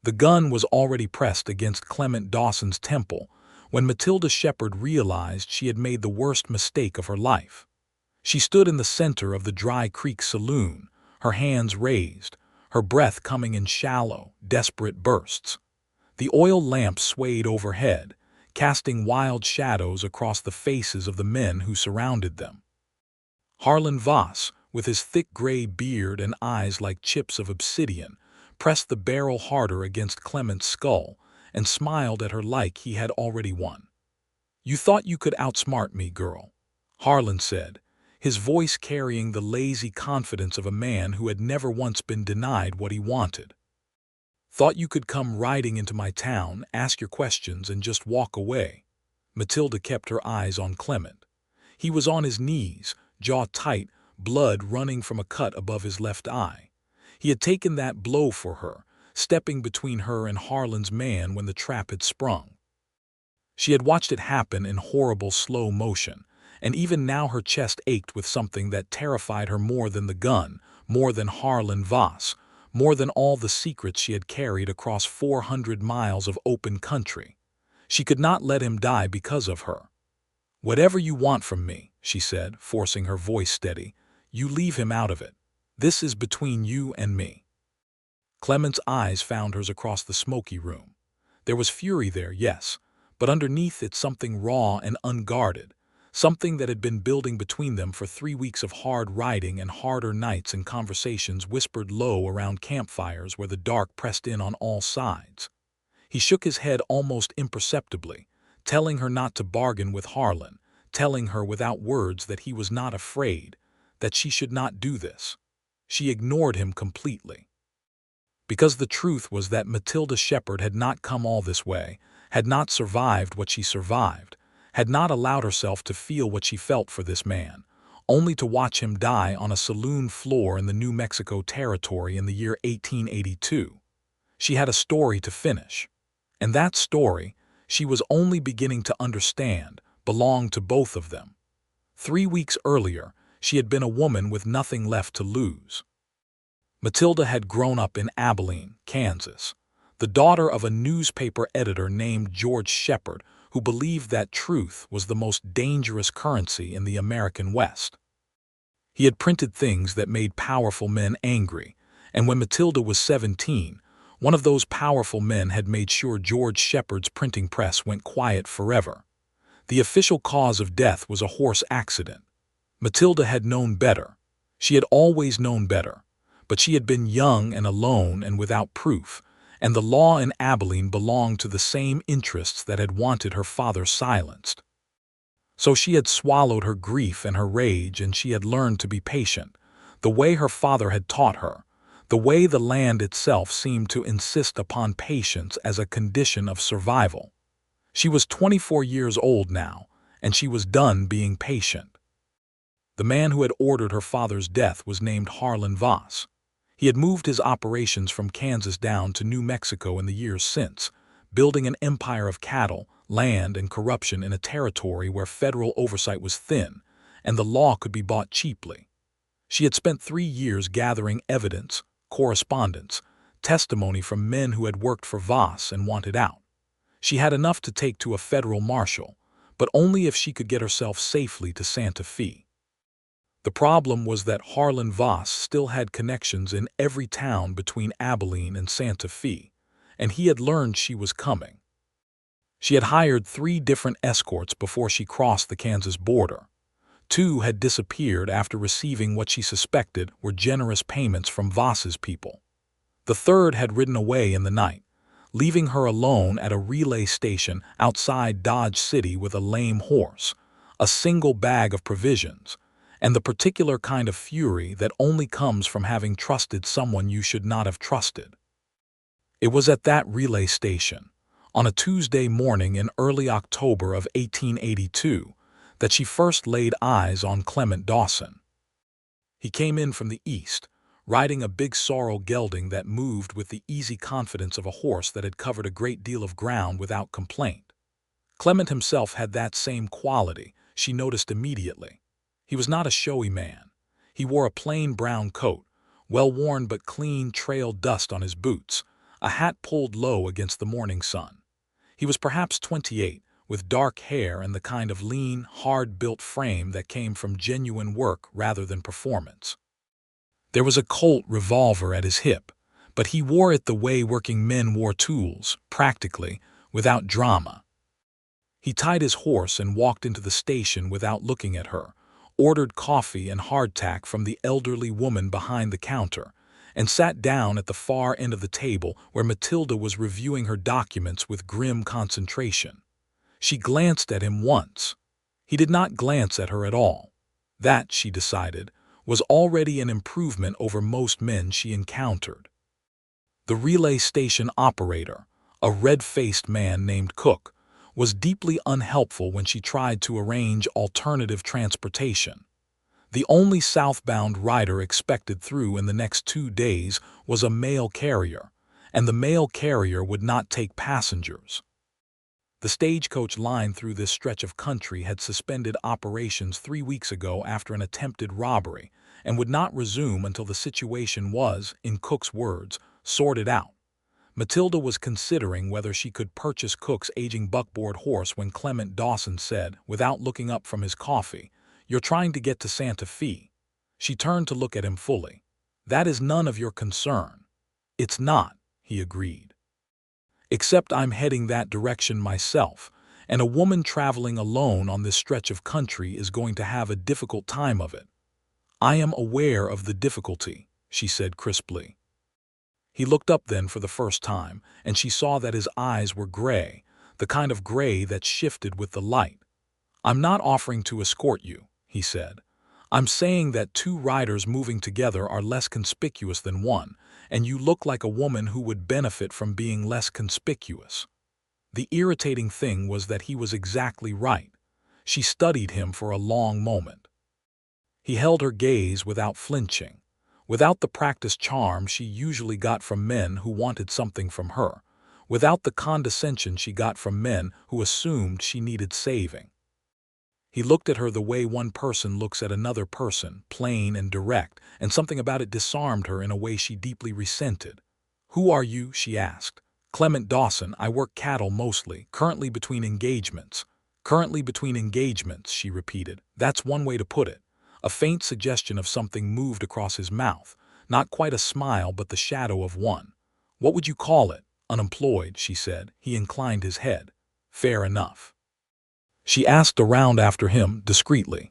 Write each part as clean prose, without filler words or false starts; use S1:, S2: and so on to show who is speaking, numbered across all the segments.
S1: The gun was already pressed against Clement Dawson's temple when Matilda Shepard realized she had made the worst mistake of her life. She stood in the center of the Dry Creek saloon, her hands raised, her breath coming in shallow, desperate bursts. The oil lamp swayed overhead, casting wild shadows across the faces of the men who surrounded them. Harlan Voss, with his thick gray beard and eyes like chips of obsidian, pressed the barrel harder against Clement's skull and smiled at her like he had already won. "You thought you could outsmart me, girl," Harlan said, his voice carrying the lazy confidence of a man who had never once been denied what he wanted. "Thought you could come riding into my town, ask your questions, and just walk away." Matilda kept her eyes on Clement. He was on his knees, jaw tight, blood running from a cut above his left eye. He had taken that blow for her, stepping between her and Harlan's man when the trap had sprung. She had watched it happen in horrible slow motion, and even now her chest ached with something that terrified her more than the gun, more than Harlan Voss, more than all the secrets she had carried across 400 miles of open country. She could not let him die because of her. "Whatever you want from me," she said, forcing her voice steady, "you leave him out of it. This is between you and me." Clement's eyes found hers across the smoky room. There was fury there, yes, but underneath it something raw and unguarded, something that had been building between them for 3 weeks of hard riding and harder nights and conversations whispered low around campfires where the dark pressed in on all sides. He shook his head almost imperceptibly, telling her not to bargain with Harlan, telling her without words that he was not afraid, that she should not do this. She ignored him completely. Because the truth was that Matilda Shepard had not come all this way, had not survived what she survived, had not allowed herself to feel what she felt for this man, only to watch him die on a saloon floor in the New Mexico Territory in the year 1882. She had a story to finish. And that story, she was only beginning to understand, belonged to both of them. 3 weeks earlier, she had been a woman with nothing left to lose. Matilda had grown up in Abilene, Kansas, the daughter of a newspaper editor named George Shepard, who believed that truth was the most dangerous currency in the American West. He had printed things that made powerful men angry, and when Matilda was 17, one of those powerful men had made sure George Shepard's printing press went quiet forever. The official cause of death was a horse accident. Matilda had known better. She had always known better, but she had been young and alone and without proof, and the law in Abilene belonged to the same interests that had wanted her father silenced. So she had swallowed her grief and her rage, and she had learned to be patient, the way her father had taught her, the way the land itself seemed to insist upon patience as a condition of survival. She was 24 years old now, and she was done being patient. The man who had ordered her father's death was named Harlan Voss. He had moved his operations from Kansas down to New Mexico in the years since, building an empire of cattle, land, and corruption in a territory where federal oversight was thin, and the law could be bought cheaply. She had spent 3 years gathering evidence, correspondence, testimony from men who had worked for Voss and wanted out. She had enough to take to a federal marshal, but only if she could get herself safely to Santa Fe. The problem was that Harlan Voss still had connections in every town between Abilene and Santa Fe, and he had learned she was coming. She had hired 3 different escorts before she crossed the Kansas border. 2 had disappeared after receiving what she suspected were generous payments from Voss's people. The 3rd had ridden away in the night, leaving her alone at a relay station outside Dodge City with a lame horse, a single bag of provisions, and the particular kind of fury that only comes from having trusted someone you should not have trusted. It was at that relay station, on a Tuesday morning in early October of 1882, that she first laid eyes on Clement Dawson. He came in from the east, riding a big sorrel gelding that moved with the easy confidence of a horse that had covered a great deal of ground without complaint. Clement himself had that same quality, she noticed immediately. He was not a showy man. He wore a plain brown coat, well-worn but clean, trailed dust on his boots, a hat pulled low against the morning sun. He was perhaps 28, with dark hair and the kind of lean, hard-built frame that came from genuine work rather than performance. There was a Colt revolver at his hip, but he wore it the way working men wore tools, practically, without drama. He tied his horse and walked into the station without looking at her, ordered coffee and hardtack from the elderly woman behind the counter, and sat down at the far end of the table where Matilda was reviewing her documents with grim concentration. She glanced at him once. He did not glance at her at all. That, she decided, was already an improvement over most men she encountered. The relay station operator, a red-faced man named Cook, was deeply unhelpful when she tried to arrange alternative transportation. The only southbound rider expected through in the next 2 days was a mail carrier, and the mail carrier would not take passengers. The stagecoach line through this stretch of country had suspended operations 3 weeks ago after an attempted robbery, and would not resume until the situation was, in Cook's words, sorted out. Matilda was considering whether she could purchase Cook's aging buckboard horse when Clement Dawson said, without looking up from his coffee, "You're trying to get to Santa Fe." She turned to look at him fully. "That is none of your concern." "It's not," he agreed. "Except I'm heading that direction myself, and a woman traveling alone on this stretch of country is going to have a difficult time of it." "I am aware of the difficulty," she said crisply. He looked up then for the first time, and she saw that his eyes were gray, the kind of gray that shifted with the light. "I'm not offering to escort you," he said. "I'm saying that 2 riders moving together are less conspicuous than one, and you look like a woman who would benefit from being less conspicuous." The irritating thing was that he was exactly right. She studied him for a long moment. He held her gaze without flinching. Without the practiced charm she usually got from men who wanted something from her, without the condescension she got from men who assumed she needed saving. He looked at her the way one person looks at another person, plain and direct, and something about it disarmed her in a way she deeply resented. "Who are you?" she asked. "Clement Dawson. I work cattle mostly, currently between engagements." "Currently between engagements," she repeated. "That's one way to put it." A faint suggestion of something moved across his mouth, not quite a smile but the shadow of one. "What would you call it?" "Unemployed," she said. He inclined his head. "Fair enough." She asked around after him, discreetly.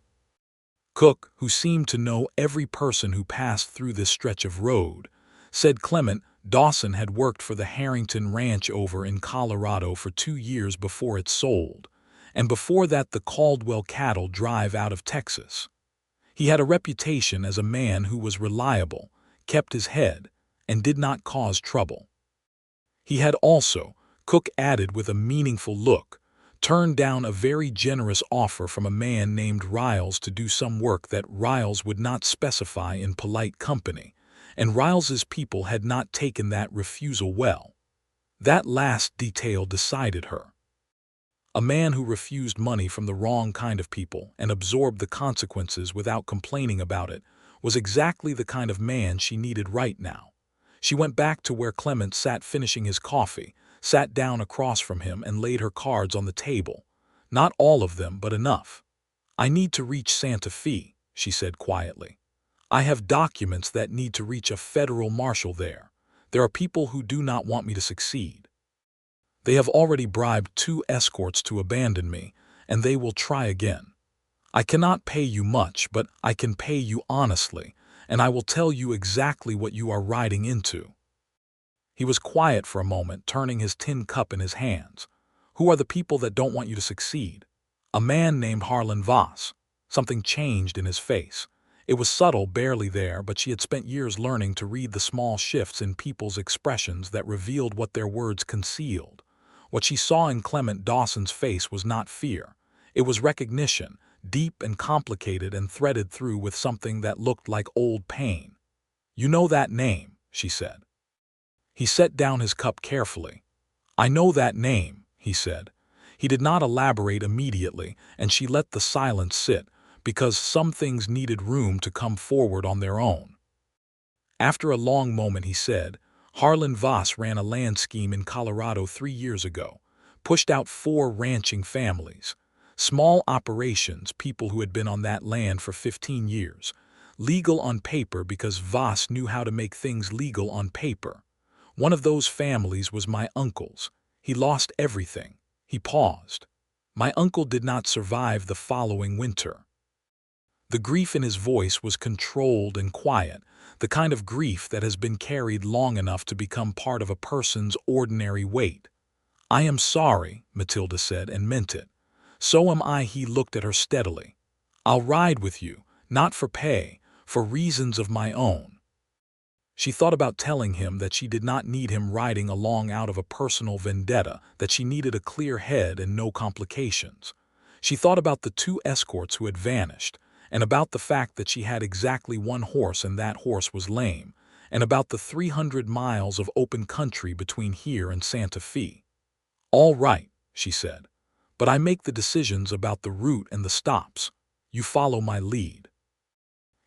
S1: Cook, who seemed to know every person who passed through this stretch of road, said Clement Dawson had worked for the Harrington Ranch over in Colorado for 2 years before it sold, and before that the Caldwell cattle drive out of Texas. He had a reputation as a man who was reliable, kept his head, and did not cause trouble. He had also, Cook added with a meaningful look, turned down a very generous offer from a man named Riles to do some work that Riles would not specify in polite company, and Riles's people had not taken that refusal well. That last detail decided her. A man who refused money from the wrong kind of people and absorbed the consequences without complaining about it was exactly the kind of man she needed right now. She went back to where Clement sat finishing his coffee, sat down across from him and laid her cards on the table. "Not all of them, but enough." "I need to reach Santa Fe," she said quietly. "I have documents that need to reach a federal marshal there. There are people who do not want me to succeed. They have already bribed 2 escorts to abandon me, and they will try again. I cannot pay you much, but I can pay you honestly, and I will tell you exactly what you are riding into." He was quiet for a moment, turning his tin cup in his hands. "Who are the people that don't want you to succeed?" "A man named Harlan Voss." Something changed in his face. It was subtle, barely there, but she had spent years learning to read the small shifts in people's expressions that revealed what their words concealed. What she saw in Clement Dawson's face was not fear. It was recognition, deep and complicated and threaded through with something that looked like old pain. "You know that name," she said. He set down his cup carefully. "I know that name," he said. He did not elaborate immediately, and she let the silence sit, because some things needed room to come forward on their own. After a long moment he said, Harlan Voss ran a land scheme in Colorado 3 years ago, pushed out 4 ranching families. Small operations, people who had been on that land for 15 years. Legal on paper because Voss knew how to make things legal on paper. One of those families was my uncle's. He lost everything. He paused. My uncle did not survive the following winter. The grief in his voice was controlled and quiet, the kind of grief that has been carried long enough to become part of a person's ordinary weight. "I am sorry," Matilda said, and meant it. "So am I." He looked at her steadily. "I'll ride with you, not for pay, for reasons of my own." She thought about telling him that she did not need him riding along out of a personal vendetta, that she needed a clear head and no complications. She thought about the 2 escorts who had vanished, and about the fact that she had exactly 1 horse and that horse was lame, and about the 300 miles of open country between here and Santa Fe. "All right," she said, "but I make the decisions about the route and the stops. You follow my lead."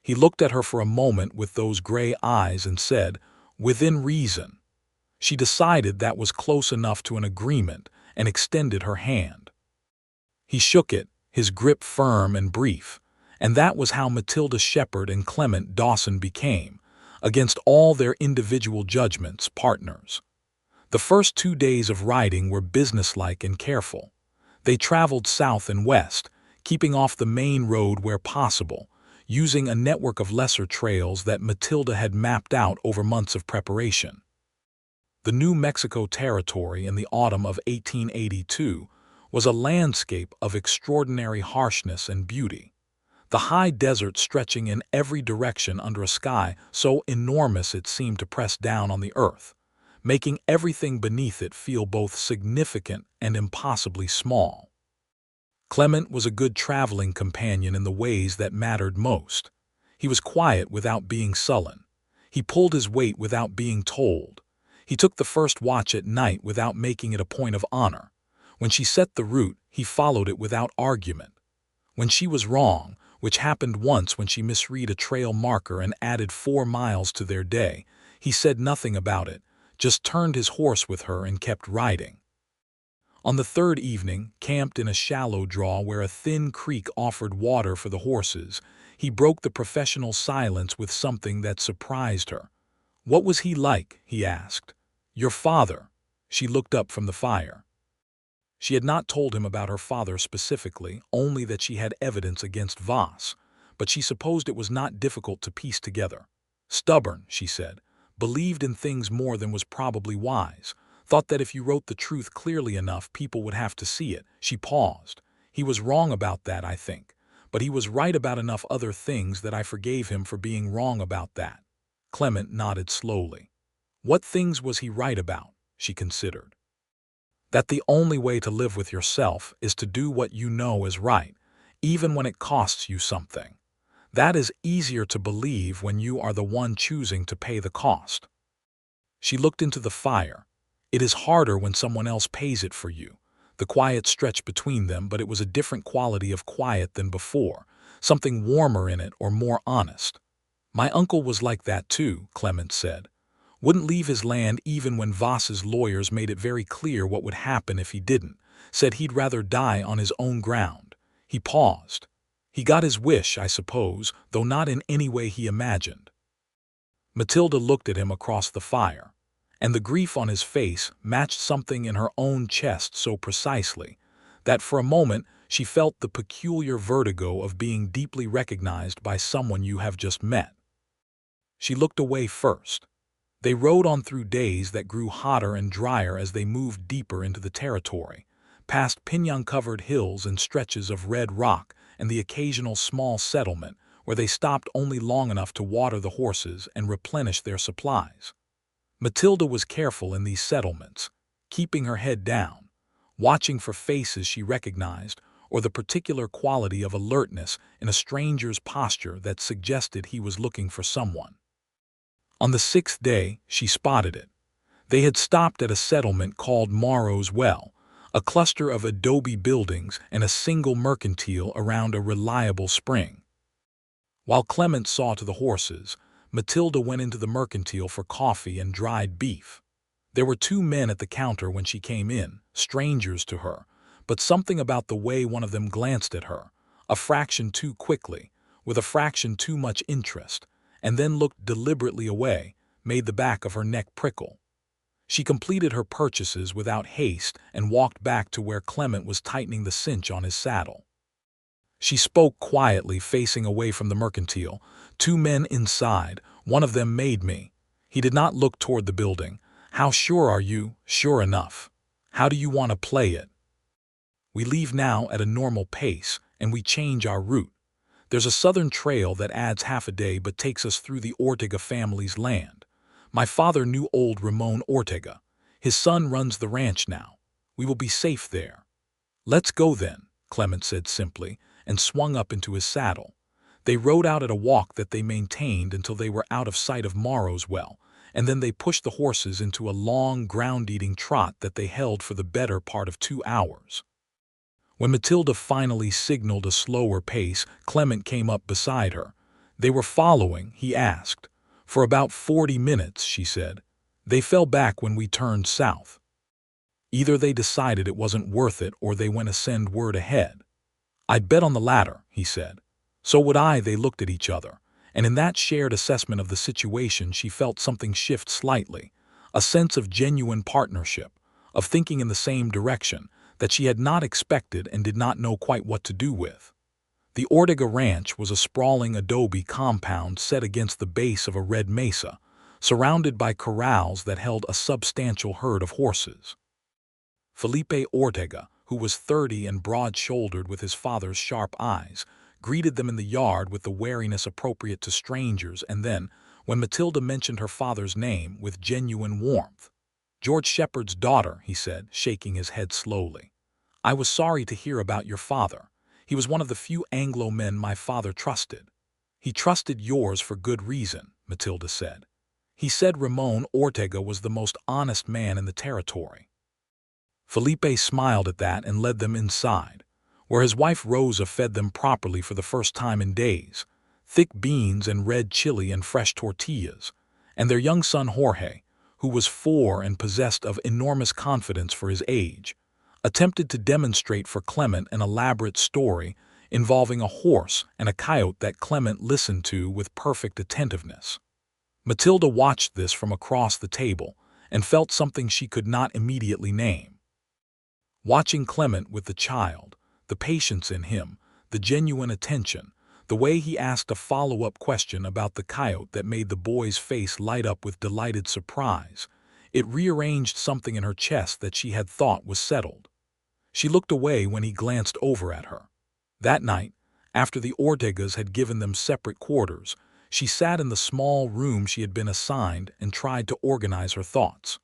S1: He looked at her for a moment with those gray eyes and said, "Within reason." She decided that was close enough to an agreement and extended her hand. He shook it, his grip firm and brief, and that was how Matilda Shepard and Clement Dawson became, against all their individual judgments, partners. The first 2 days of riding were businesslike and careful. They traveled south and west, keeping off the main road where possible, using a network of lesser trails that Matilda had mapped out over months of preparation. The New Mexico Territory in the autumn of 1882 was a landscape of extraordinary harshness and beauty. The high desert stretching in every direction under a sky so enormous it seemed to press down on the earth, making everything beneath it feel both significant and impossibly small. Clement was a good traveling companion in the ways that mattered most. He was quiet without being sullen. He pulled his weight without being told. He took the first watch at night without making it a point of honor. When she set the route, he followed it without argument. When she was wrong, which happened once when she misread a trail marker and added 4 miles to their day, he said nothing about it, just turned his horse with her and kept riding. On the 3rd evening, camped in a shallow draw where a thin creek offered water for the horses, he broke the professional silence with something that surprised her. "What was he like?" he asked. "Your father." She looked up from the fire. She had not told him about her father specifically, only that she had evidence against Voss, but she supposed it was not difficult to piece together. "Stubborn," she said, "believed in things more than was probably wise. Thought that if you wrote the truth clearly enough, people would have to see it." She paused. "He was wrong about that, I think. But he was right about enough other things that I forgave him for being wrong about that." Clement nodded slowly. "What things was he right about?" she considered. "That the only way to live with yourself is to do what you know is right, even when it costs you something. That is easier to believe when you are the one choosing to pay the cost." She looked into the fire. "It is harder when someone else pays it for you." The quiet stretched between them, but it was a different quality of quiet than before, something warmer in it or more honest. "My uncle was like that too," Clement said. "Wouldn't leave his land even when Voss's lawyers made it very clear what would happen if he didn't. Said he'd rather die on his own ground." He paused. "He got his wish, I suppose, though not in any way he imagined." Matilda looked at him across the fire, and the grief on his face matched something in her own chest so precisely that for a moment she felt the peculiar vertigo of being deeply recognized by someone you have just met. She looked away first. They rode on through days that grew hotter and drier as they moved deeper into the territory, past piñon-covered hills and stretches of red rock and the occasional small settlement where they stopped only long enough to water the horses and replenish their supplies. Matilda was careful in these settlements, keeping her head down, watching for faces she recognized or the particular quality of alertness in a stranger's posture that suggested he was looking for someone. On the 6th day, she spotted it. They had stopped at a settlement called Morrow's Well, a cluster of adobe buildings and a single mercantile around a reliable spring. While Clement saw to the horses, Matilda went into the mercantile for coffee and dried beef. There were 2 men at the counter when she came in, strangers to her, but something about the way one of them glanced at her, a fraction too quickly, with a fraction too much interest, and then looked deliberately away, made the back of her neck prickle. She completed her purchases without haste and walked back to where Clement was tightening the cinch on his saddle. She spoke quietly, facing away from the mercantile. 2 men inside, one of them made me. He did not look toward the building. How sure are you? Sure enough. How do you want to play it? We leave now at a normal pace, and we change our route. There's a southern trail that adds half a day but takes us through the Ortega family's land. My father knew old Ramon Ortega. His son runs the ranch now. We will be safe there. Let's go then, Clement said simply, and swung up into his saddle. They rode out at a walk that they maintained until they were out of sight of Morrow's well, and then they pushed the horses into a long, ground-eating trot that they held for the better part of 2 hours. When Matilda finally signaled a slower pace, Clement came up beside her. They were following, he asked. For about 40 minutes, she said. They fell back when we turned south. Either they decided it wasn't worth it or they went to send word ahead. I'd bet on the latter, he said. So would I. They looked at each other, and in that shared assessment of the situation she felt something shift slightly, a sense of genuine partnership, of thinking in the same direction, that she had not expected and did not know quite what to do with. The Ortega Ranch was a sprawling adobe compound set against the base of a red mesa, surrounded by corrals that held a substantial herd of horses. Felipe Ortega, who was 30 and broad-shouldered with his father's sharp eyes, greeted them in the yard with the wariness appropriate to strangers, and then, when Matilda mentioned her father's name, with genuine warmth. George Shepard's daughter, he said, shaking his head slowly. I was sorry to hear about your father. He was one of the few Anglo men my father trusted. He trusted yours for good reason, Matilda said. He said Ramon Ortega was the most honest man in the territory. Felipe smiled at that and led them inside, where his wife Rosa fed them properly for the first time in days, thick beans and red chili and fresh tortillas, and their young son Jorge, who was 4 and possessed of enormous confidence for his age, attempted to demonstrate for Clement an elaborate story involving a horse and a coyote that Clement listened to with perfect attentiveness. Matilda watched this from across the table and felt something she could not immediately name. Watching Clement with the child, the patience in him, the genuine attention, the way he asked a follow-up question about the coyote that made the boy's face light up with delighted surprise, it rearranged something in her chest that she had thought was settled. She looked away when he glanced over at her. That night, after the Ortegas had given them separate quarters, she sat in the small room she had been assigned and tried to organize her thoughts.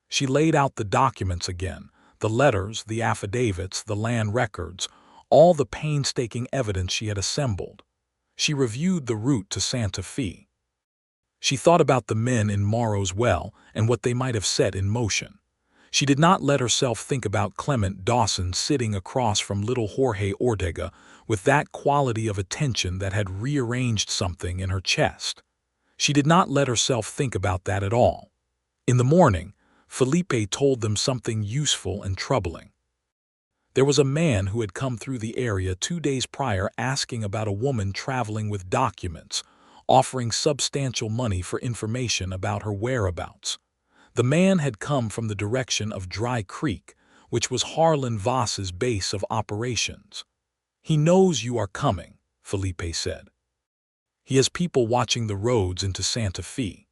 S1: She laid out the documents again, the letters, the affidavits, the land records, all the painstaking evidence she had assembled. She reviewed the route to Santa Fe. She thought about the men in Morrow's well and what they might have set in motion. She did not let herself think about Clement Dawson sitting across from little Jorge Ortega with that quality of attention that had rearranged something in her chest. She did not let herself think about that at all. In the morning, Felipe told them something useful and troubling. There was a man who had come through the area 2 days prior asking about a woman traveling with documents, offering substantial money for information about her whereabouts. The man had come from the direction of Dry Creek, which was Harlan Voss's base of operations. He knows you are coming, Felipe said. He has people watching the roads into Santa Fe.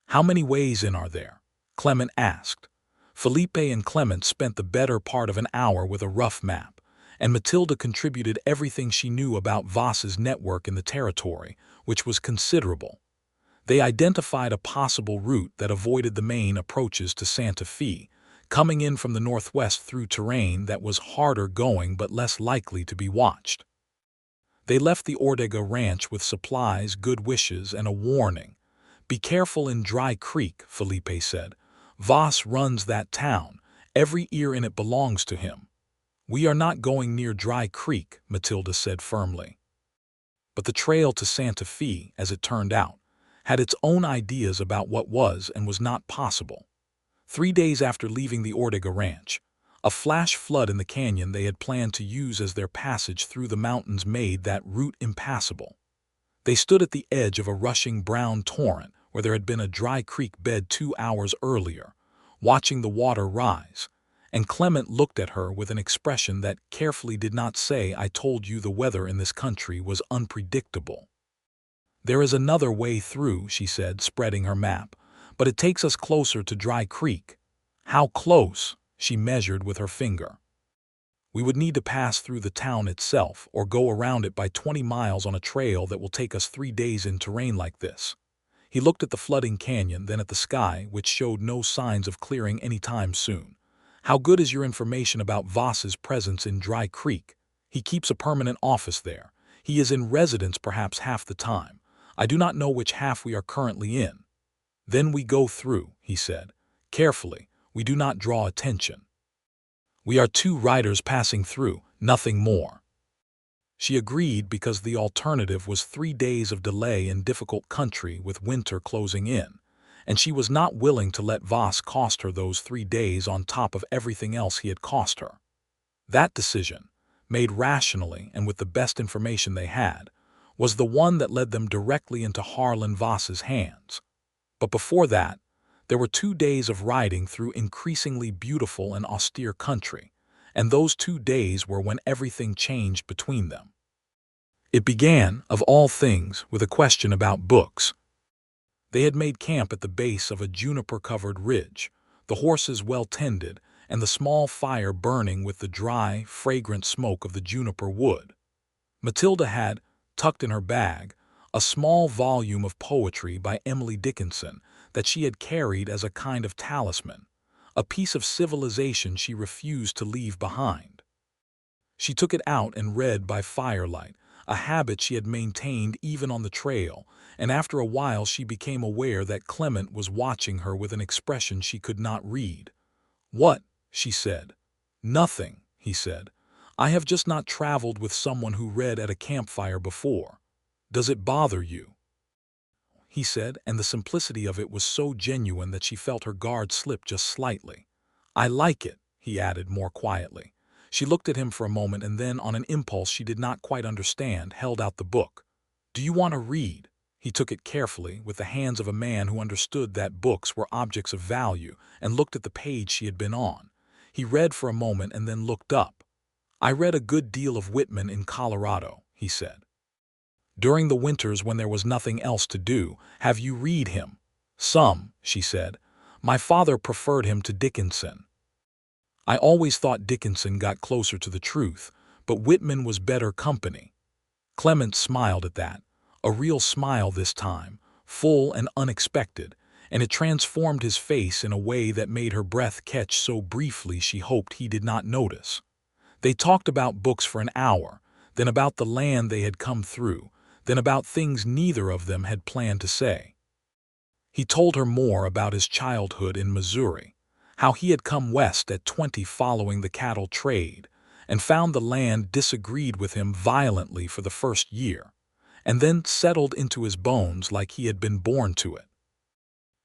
S1: How many ways in are there? Clement asked. Felipe and Clement spent the better part of an hour with a rough map, and Matilda contributed everything she knew about Voss's network in the territory, which was considerable. They identified a possible route that avoided the main approaches to Santa Fe, coming in from the northwest through terrain that was harder going but less likely to be watched. They left the Ortega Ranch with supplies, good wishes, and a warning. Be careful in Dry Creek, Felipe said. Voss runs that town. Every ear in it belongs to him. We are not going near Dry Creek, Matilda said firmly. But the trail to Santa Fe, as it turned out, had its own ideas about what was and was not possible. 3 days after leaving the Ortega Ranch, a flash flood in the canyon they had planned to use as their passage through the mountains made that route impassable. They stood at the edge of a rushing brown torrent where there had been a dry creek bed 2 hours earlier, watching the water rise, and Clement looked at her with an expression that carefully did not say, "I told you the weather in this country was unpredictable." "There is another way through," she said, spreading her map, "but it takes us closer to Dry Creek." "How close?" she measured with her finger. "We would need to pass through the town itself or go around it by 20 miles on a trail that will take us 3 days in terrain like this." He looked at the flooding canyon, then at the sky, which showed no signs of clearing any time soon. "How good is your information about Voss's presence in Dry Creek?" "He keeps a permanent office there. He is in residence perhaps half the time. I do not know which half we are currently in." "Then we go through," he said. "Carefully, we do not draw attention. We are 2 riders passing through, nothing more." She agreed because the alternative was 3 days of delay in difficult country with winter closing in, and she was not willing to let Voss cost her those 3 days on top of everything else he had cost her. That decision, made rationally and with the best information they had, was the one that led them directly into Harlan Voss's hands. But before that, there were 2 days of riding through increasingly beautiful and austere country, and those 2 days were when everything changed between them. It began, of all things, with a question about books. They had made camp at the base of a juniper-covered ridge, the horses well tended, and the small fire burning with the dry, fragrant smoke of the juniper wood. Matilda had, tucked in her bag, a small volume of poetry by Emily Dickinson that she had carried as a kind of talisman, a piece of civilization she refused to leave behind. She took it out and read by firelight, a habit she had maintained even on the trail, and after a while she became aware that Clement was watching her with an expression she could not read. "What?" she said. "Nothing," he said. "I have just not traveled with someone who read at a campfire before. Does it bother you?" He said, and the simplicity of it was so genuine that she felt her guard slip just slightly. "I like it," he added more quietly. She looked at him for a moment and then, on an impulse she did not quite understand, held out the book. "Do you want to read?" He took it carefully, with the hands of a man who understood that books were objects of value, and looked at the page she had been on. He read for a moment and then looked up. "I read a good deal of Whitman in Colorado," he said. "During the winters when there was nothing else to do. Have you read him?" "Some," she said. "My father preferred him to Dickinson." "I always thought Dickinson got closer to the truth, but Whitman was better company." Clement smiled at that, a real smile this time, full and unexpected, and it transformed his face in a way that made her breath catch so briefly she hoped he did not notice. They talked about books for an hour, then about the land they had come through, then about things neither of them had planned to say. He told her more about his childhood in Missouri, how he had come west at 20 following the cattle trade, and found the land disagreed with him violently for the first year, and then settled into his bones like he had been born to it.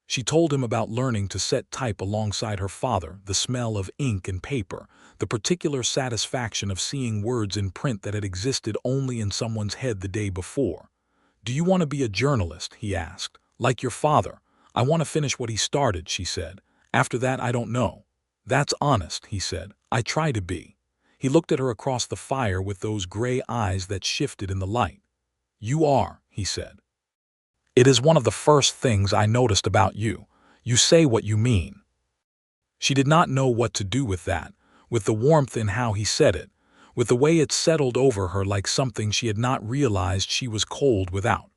S1: She told him about learning to set type alongside her father, the smell of ink and paper, the particular satisfaction of seeing words in print that had existed only in someone's head the day before. "Do you want to be a journalist?" he asked. "Like your father." "I want to finish what he started," she said. "After that, I don't know." "That's honest," he said. "I try to be." He looked at her across the fire with those gray eyes that shifted in the light. "You are," he said. "It is one of the first things I noticed about you. You say what you mean." She did not know what to do with that, with the warmth in how he said it, with the way it settled over her like something she had not realized she was cold without.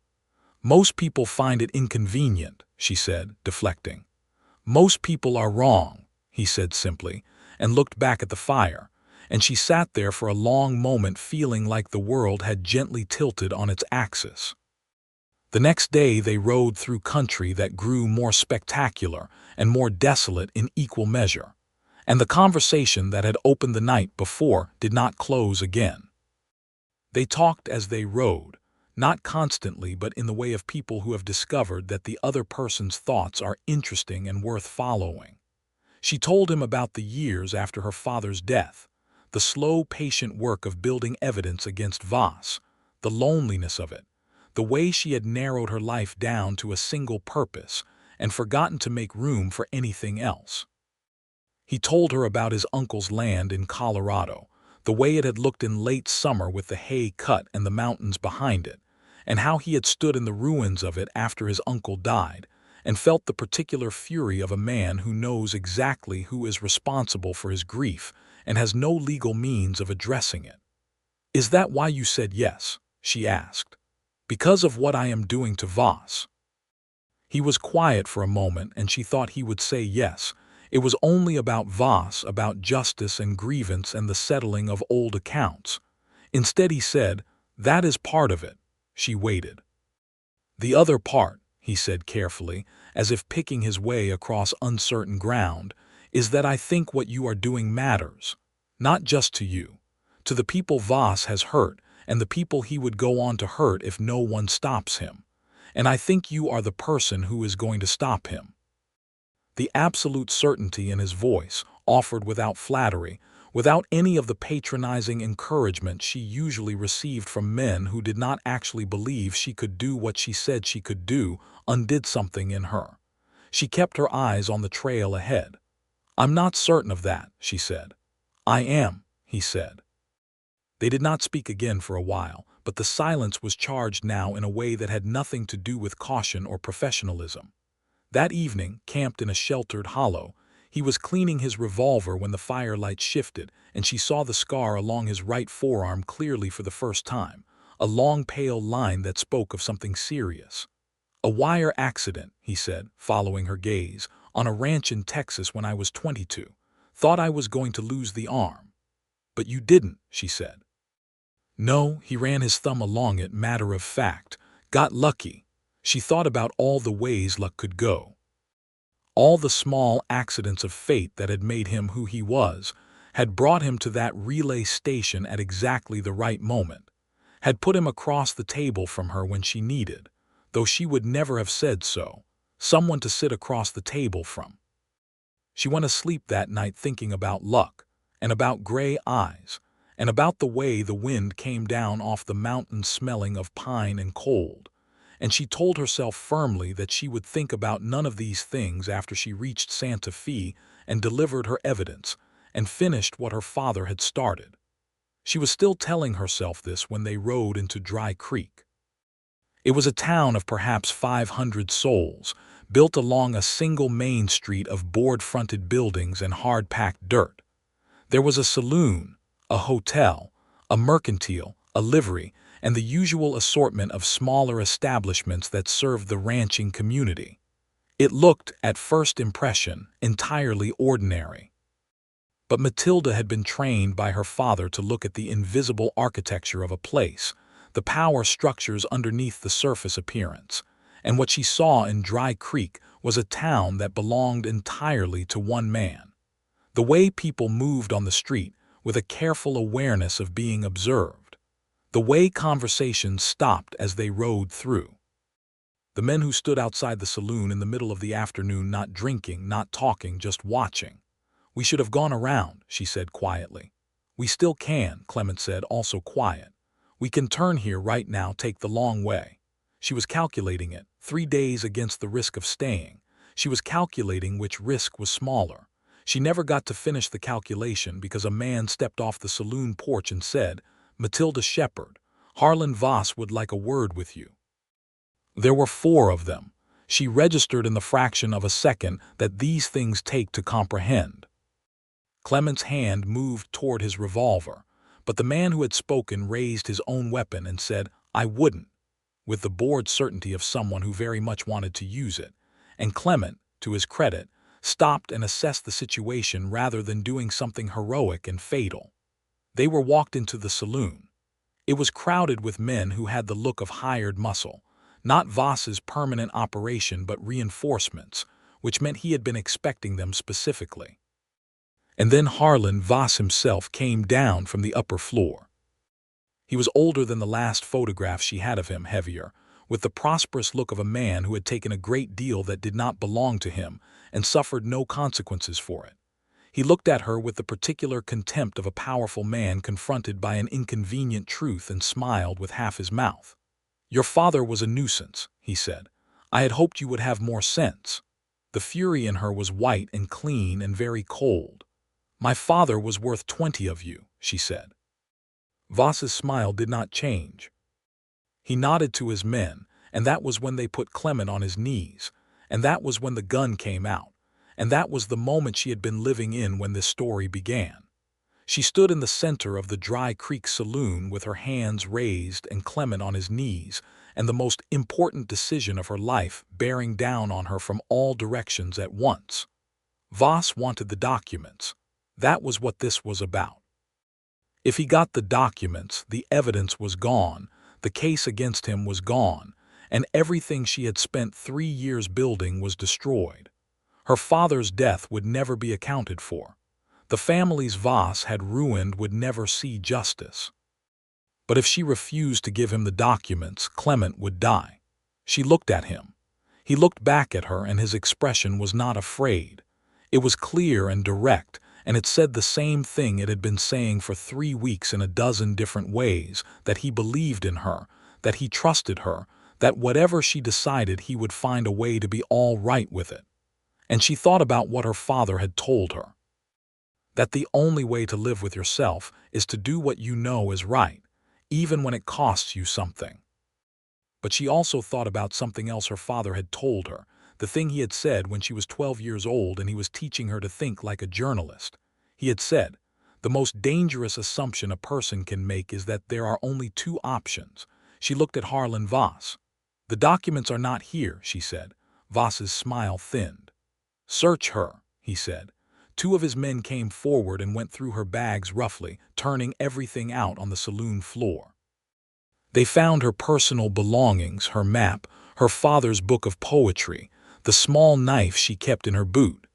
S1: "Most people find it inconvenient," she said, deflecting. "Most people are wrong," he said simply, and looked back at the fire, and she sat there for a long moment feeling like the world had gently tilted on its axis. The next day they rode through country that grew more spectacular and more desolate in equal measure, and the conversation that had opened the night before did not close again. They talked as they rode, Not constantly, but in the way of people who have discovered that the other person's thoughts are interesting and worth following. She told him about the years after her father's death, the slow, patient work of building evidence against Voss, the loneliness of it, the way she had narrowed her life down to a single purpose and forgotten to make room for anything else. He told her about his uncle's land in Colorado, the way it had looked in late summer with the hay cut and the mountains behind it, and how he had stood in the ruins of it after his uncle died, and felt the particular fury of a man who knows exactly who is responsible for his grief and has no legal means of addressing it. "Is that why you said yes?" she asked. "Because of what I am doing to Voss?" He was quiet for a moment, and she thought he would say yes. It was only about Voss, about justice and grievance and the settling of old accounts. Instead he said, "That is part of it." She waited. "The other part," he said carefully, as if picking his way across uncertain ground, "is that I think what you are doing matters. Not just to you. To the people Voss has hurt, and the people he would go on to hurt if no one stops him. And I think you are the person who is going to stop him." The absolute certainty in his voice, offered without flattery, without any of the patronizing encouragement she usually received from men who did not actually believe she could do what she said she could do, undid something in her. She kept her eyes on the trail ahead. "I'm not certain of that," she said. "I am," he said. They did not speak again for a while, but the silence was charged now in a way that had nothing to do with caution or professionalism. That evening, camped in a sheltered hollow, he was cleaning his revolver when the firelight shifted, and she saw the scar along his right forearm clearly for the first time, a long pale line that spoke of something serious. "A wire accident," he said, following her gaze, "on a ranch in Texas when I was 22. Thought I was going to lose the arm." "But you didn't," she said. "No," he ran his thumb along it, matter of fact. "Got lucky." She thought about all the ways luck could go. All the small accidents of fate that had made him who he was, had brought him to that relay station at exactly the right moment, had put him across the table from her when she needed, though she would never have said so, someone to sit across the table from. She went to sleep that night thinking about luck, and about gray eyes, and about the way the wind came down off the mountain smelling of pine and cold, and she told herself firmly that she would think about none of these things after she reached Santa Fe and delivered her evidence and finished what her father had started. She was still telling herself this when they rode into Dry Creek. It was a town of perhaps 500 souls, built along a single main street of board-fronted buildings and hard-packed dirt. There was a saloon, a hotel, a mercantile, a livery, and the usual assortment of smaller establishments that served the ranching community. It looked, at first impression, entirely ordinary. But Matilda had been trained by her father to look at the invisible architecture of a place, the power structures underneath the surface appearance, and what she saw in Dry Creek was a town that belonged entirely to one man. The way people moved on the street, with a careful awareness of being observed. The way conversations stopped as they rode through. The men who stood outside the saloon in the middle of the afternoon, not drinking, not talking, just watching. "We should have gone around," she said quietly. "We still can," Clement said, also quiet. "We can turn here right now, take the long way." She was calculating it, 3 days against the risk of staying. She was calculating which risk was smaller. She never got to finish the calculation because a man stepped off the saloon porch and said, "Matilda Shepard, Harlan Voss would like a word with you." There were 4 of them. She registered in the fraction of a second that these things take to comprehend. Clement's hand moved toward his revolver, but the man who had spoken raised his own weapon and said, "I wouldn't," with the bored certainty of someone who very much wanted to use it, and Clement, to his credit, stopped and assessed the situation rather than doing something heroic and fatal. They were walked into the saloon. It was crowded with men who had the look of hired muscle, not Voss's permanent operation but reinforcements, which meant he had been expecting them specifically. And then Harlan Voss himself came down from the upper floor. He was older than the last photograph she had of him, heavier, with the prosperous look of a man who had taken a great deal that did not belong to him and suffered no consequences for it. He looked at her with the particular contempt of a powerful man confronted by an inconvenient truth and smiled with half his mouth. "Your father was a nuisance," he said. "I had hoped you would have more sense." The fury in her was white and clean and very cold. "My father was worth 20 of you," she said. Voss's smile did not change. He nodded to his men, and that was when they put Clement on his knees, and that was when the gun came out, and that was the moment she had been living in when this story began. She stood in the center of the Dry Creek saloon with her hands raised and Clement on his knees, and the most important decision of her life bearing down on her from all directions at once. Voss wanted the documents. That was what this was about. If he got the documents, the evidence was gone, the case against him was gone, and everything she had spent 3 years building was destroyed. Her father's death would never be accounted for. The families Voss had ruined would never see justice. But if she refused to give him the documents, Clement would die. She looked at him. He looked back at her, and his expression was not afraid. It was clear and direct, and it said the same thing it had been saying for 3 weeks in a dozen different ways, that he believed in her, that he trusted her, that whatever she decided he would find a way to be all right with it. And she thought about what her father had told her. That the only way to live with yourself is to do what you know is right, even when it costs you something. But she also thought about something else her father had told her, the thing he had said when she was 12 years old and he was teaching her to think like a journalist. He had said, "The most dangerous assumption a person can make is that there are only 2 options." She looked at Harlan Voss. "The documents are not here," she said. Voss's smile thinned. "Search her," he said. 2 of his men came forward and went through her bags roughly, turning everything out on the saloon floor. They found her personal belongings, her map, her father's book of poetry, the small knife she kept in her boot.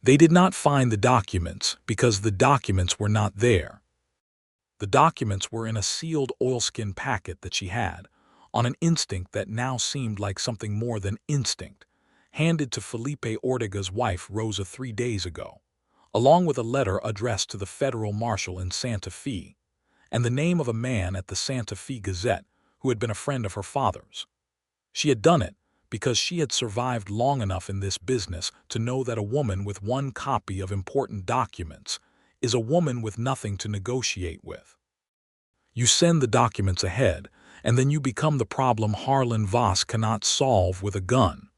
S1: They did not find the documents because the documents were not there. The documents were in a sealed oilskin packet that she had, on an instinct that now seemed like something more than instinct, handed to Felipe Ortega's wife Rosa 3 days ago, along with a letter addressed to the federal marshal in Santa Fe, and the name of a man at the Santa Fe Gazette who had been a friend of her father's. She had done it because she had survived long enough in this business to know that a woman with 1 copy of important documents is a woman with nothing to negotiate with. You send the documents ahead, and then you become the problem Harlan Voss cannot solve with a gun.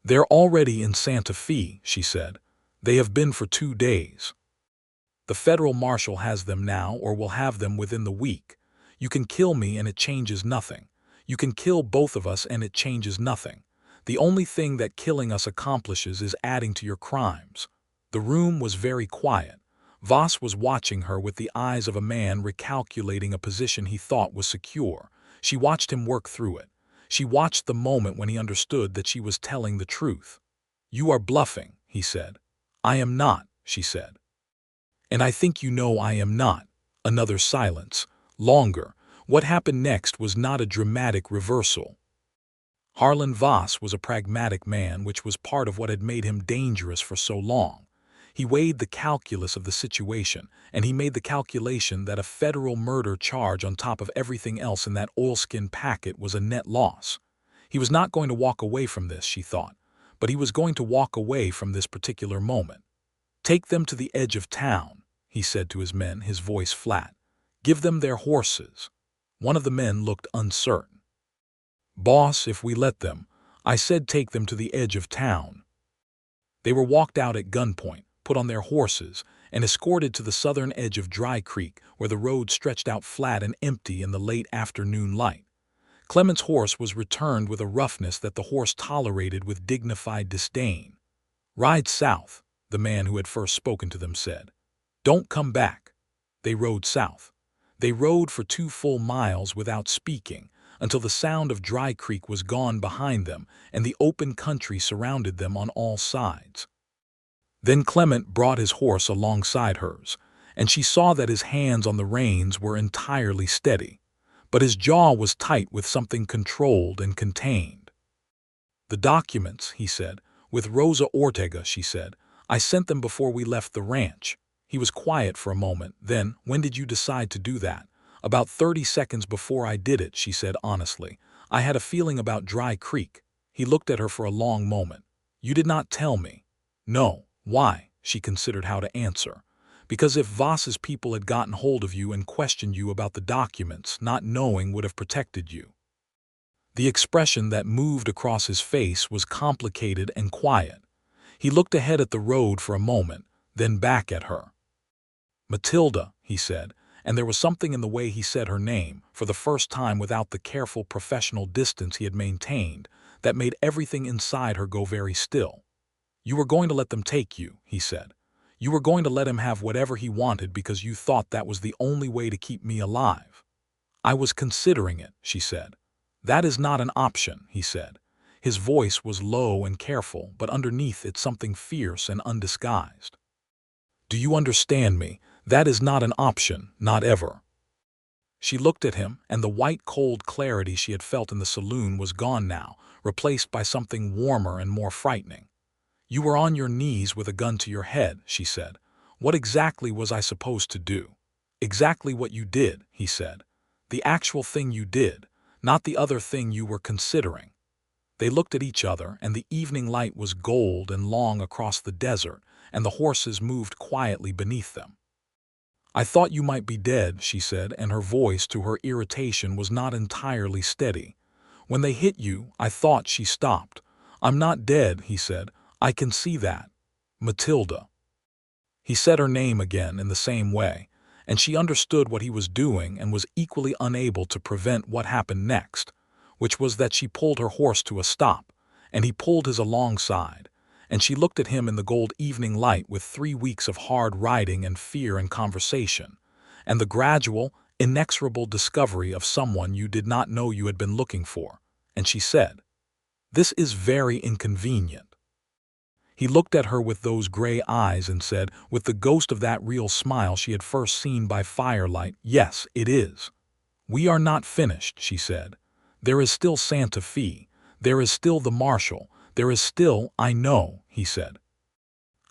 S1: "They're already in Santa Fe," she said. "They have been for 2 days. The federal marshal has them now or will have them within the week. You can kill me and it changes nothing. You can kill both of us and it changes nothing. The only thing that killing us accomplishes is adding to your crimes." The room was very quiet. Voss was watching her with the eyes of a man recalculating a position he thought was secure. She watched him work through it. She watched the moment when he understood that she was telling the truth. "You are bluffing," he said. "I am not," she said. "And I think you know I am not." Another silence. Longer. What happened next was not a dramatic reversal. Harlan Voss was a pragmatic man, which was part of what had made him dangerous for so long. He weighed the calculus of the situation, and he made the calculation that a federal murder charge on top of everything else in that oilskin packet was a net loss. He was not going to walk away from this, she thought, but he was going to walk away from this particular moment. "Take them to the edge of town," he said to his men, his voice flat. "Give them their horses." One of the men looked uncertain. "Boss, if we let them, I said take them to the edge of town." They were walked out at gunpoint, put on their horses, and escorted to the southern edge of Dry Creek, where the road stretched out flat and empty in the late afternoon light. Clement's horse was returned with a roughness that the horse tolerated with dignified disdain. "Ride south," the man who had first spoken to them said. "Don't come back." They rode south. They rode for 2 full miles without speaking, until the sound of Dry Creek was gone behind them and the open country surrounded them on all sides. Then Clement brought his horse alongside hers, and she saw that his hands on the reins were entirely steady. but his jaw was tight with something controlled and contained. "The documents," he said. "With Rosa Ortega," she said. "I sent them before we left the ranch." He was quiet for a moment. "Then, when did you decide to do that?" "About 30 seconds before I did it," she said honestly. "I had a feeling about Dry Creek." He looked at her for a long moment. "You did not tell me." "No." "Why?" She considered how to answer. "Because if Voss's people had gotten hold of you and questioned you about the documents, not knowing would have protected you." The expression that moved across his face was complicated and quiet. He looked ahead at the road for a moment, then back at her. "Matilda," he said, and there was something in the way he said her name, for the first time without the careful professional distance he had maintained, that made everything inside her go very still. "You were going to let them take you," he said. "You were going to let him have whatever he wanted because you thought that was the only way to keep me alive." "I was considering it," she said. "That is not an option," he said. His voice was low and careful, but underneath it something fierce and undisguised. "Do you understand me? That is not an option, not ever." She looked at him, and the white cold clarity she had felt in the saloon was gone now, replaced by something warmer and more frightening. "You were on your knees with a gun to your head," she said. "What exactly was I supposed to do?" "Exactly what you did," he said. "The actual thing you did, not the other thing you were considering." They looked at each other, and the evening light was gold and long across the desert, and the horses moved quietly beneath them. "I thought you might be dead," she said, and her voice, to her irritation, was not entirely steady. "When they hit you, I thought—" She stopped. "I'm not dead," he said. "I can see that. Matilda." He said her name again in the same way, and she understood what he was doing and was equally unable to prevent what happened next, which was that she pulled her horse to a stop, and he pulled his alongside, and she looked at him in the gold evening light with 3 weeks of hard riding and fear and conversation, and the gradual, inexorable discovery of someone you did not know you had been looking for, and she said, "This is very inconvenient." He looked at her with those gray eyes and said, with the ghost of that real smile she had first seen by firelight, "Yes, it is." "We are not finished," she said. "There is still Santa Fe. There is still the marshal. There is still—" "I know," he said.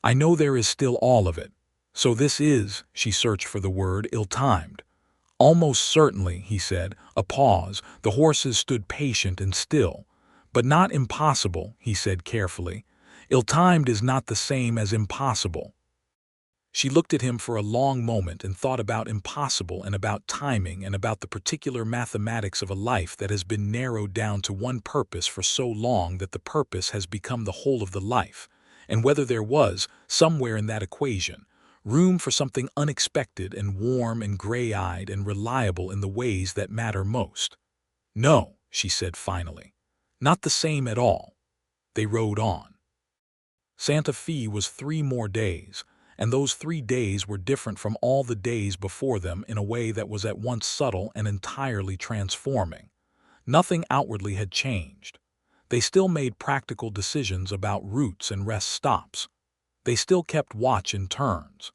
S1: "I know there is still all of it. So this is—" she searched for the word, "ill-timed." "Almost certainly," he said. A pause. The horses stood patient and still. "But not impossible," he said carefully. "Ill-timed is not the same as impossible." She looked at him for a long moment and thought about impossible and about timing and about the particular mathematics of a life that has been narrowed down to one purpose for so long that the purpose has become the whole of the life, and whether there was, somewhere in that equation, room for something unexpected and warm and gray-eyed and reliable in the ways that matter most. "No," she said finally. "Not the same at all." They rode on. Santa Fe was 3 more days, and those 3 days were different from all the days before them in a way that was at once subtle and entirely transforming. Nothing outwardly had changed. They still made practical decisions about routes and rest stops. They still kept watch in turns.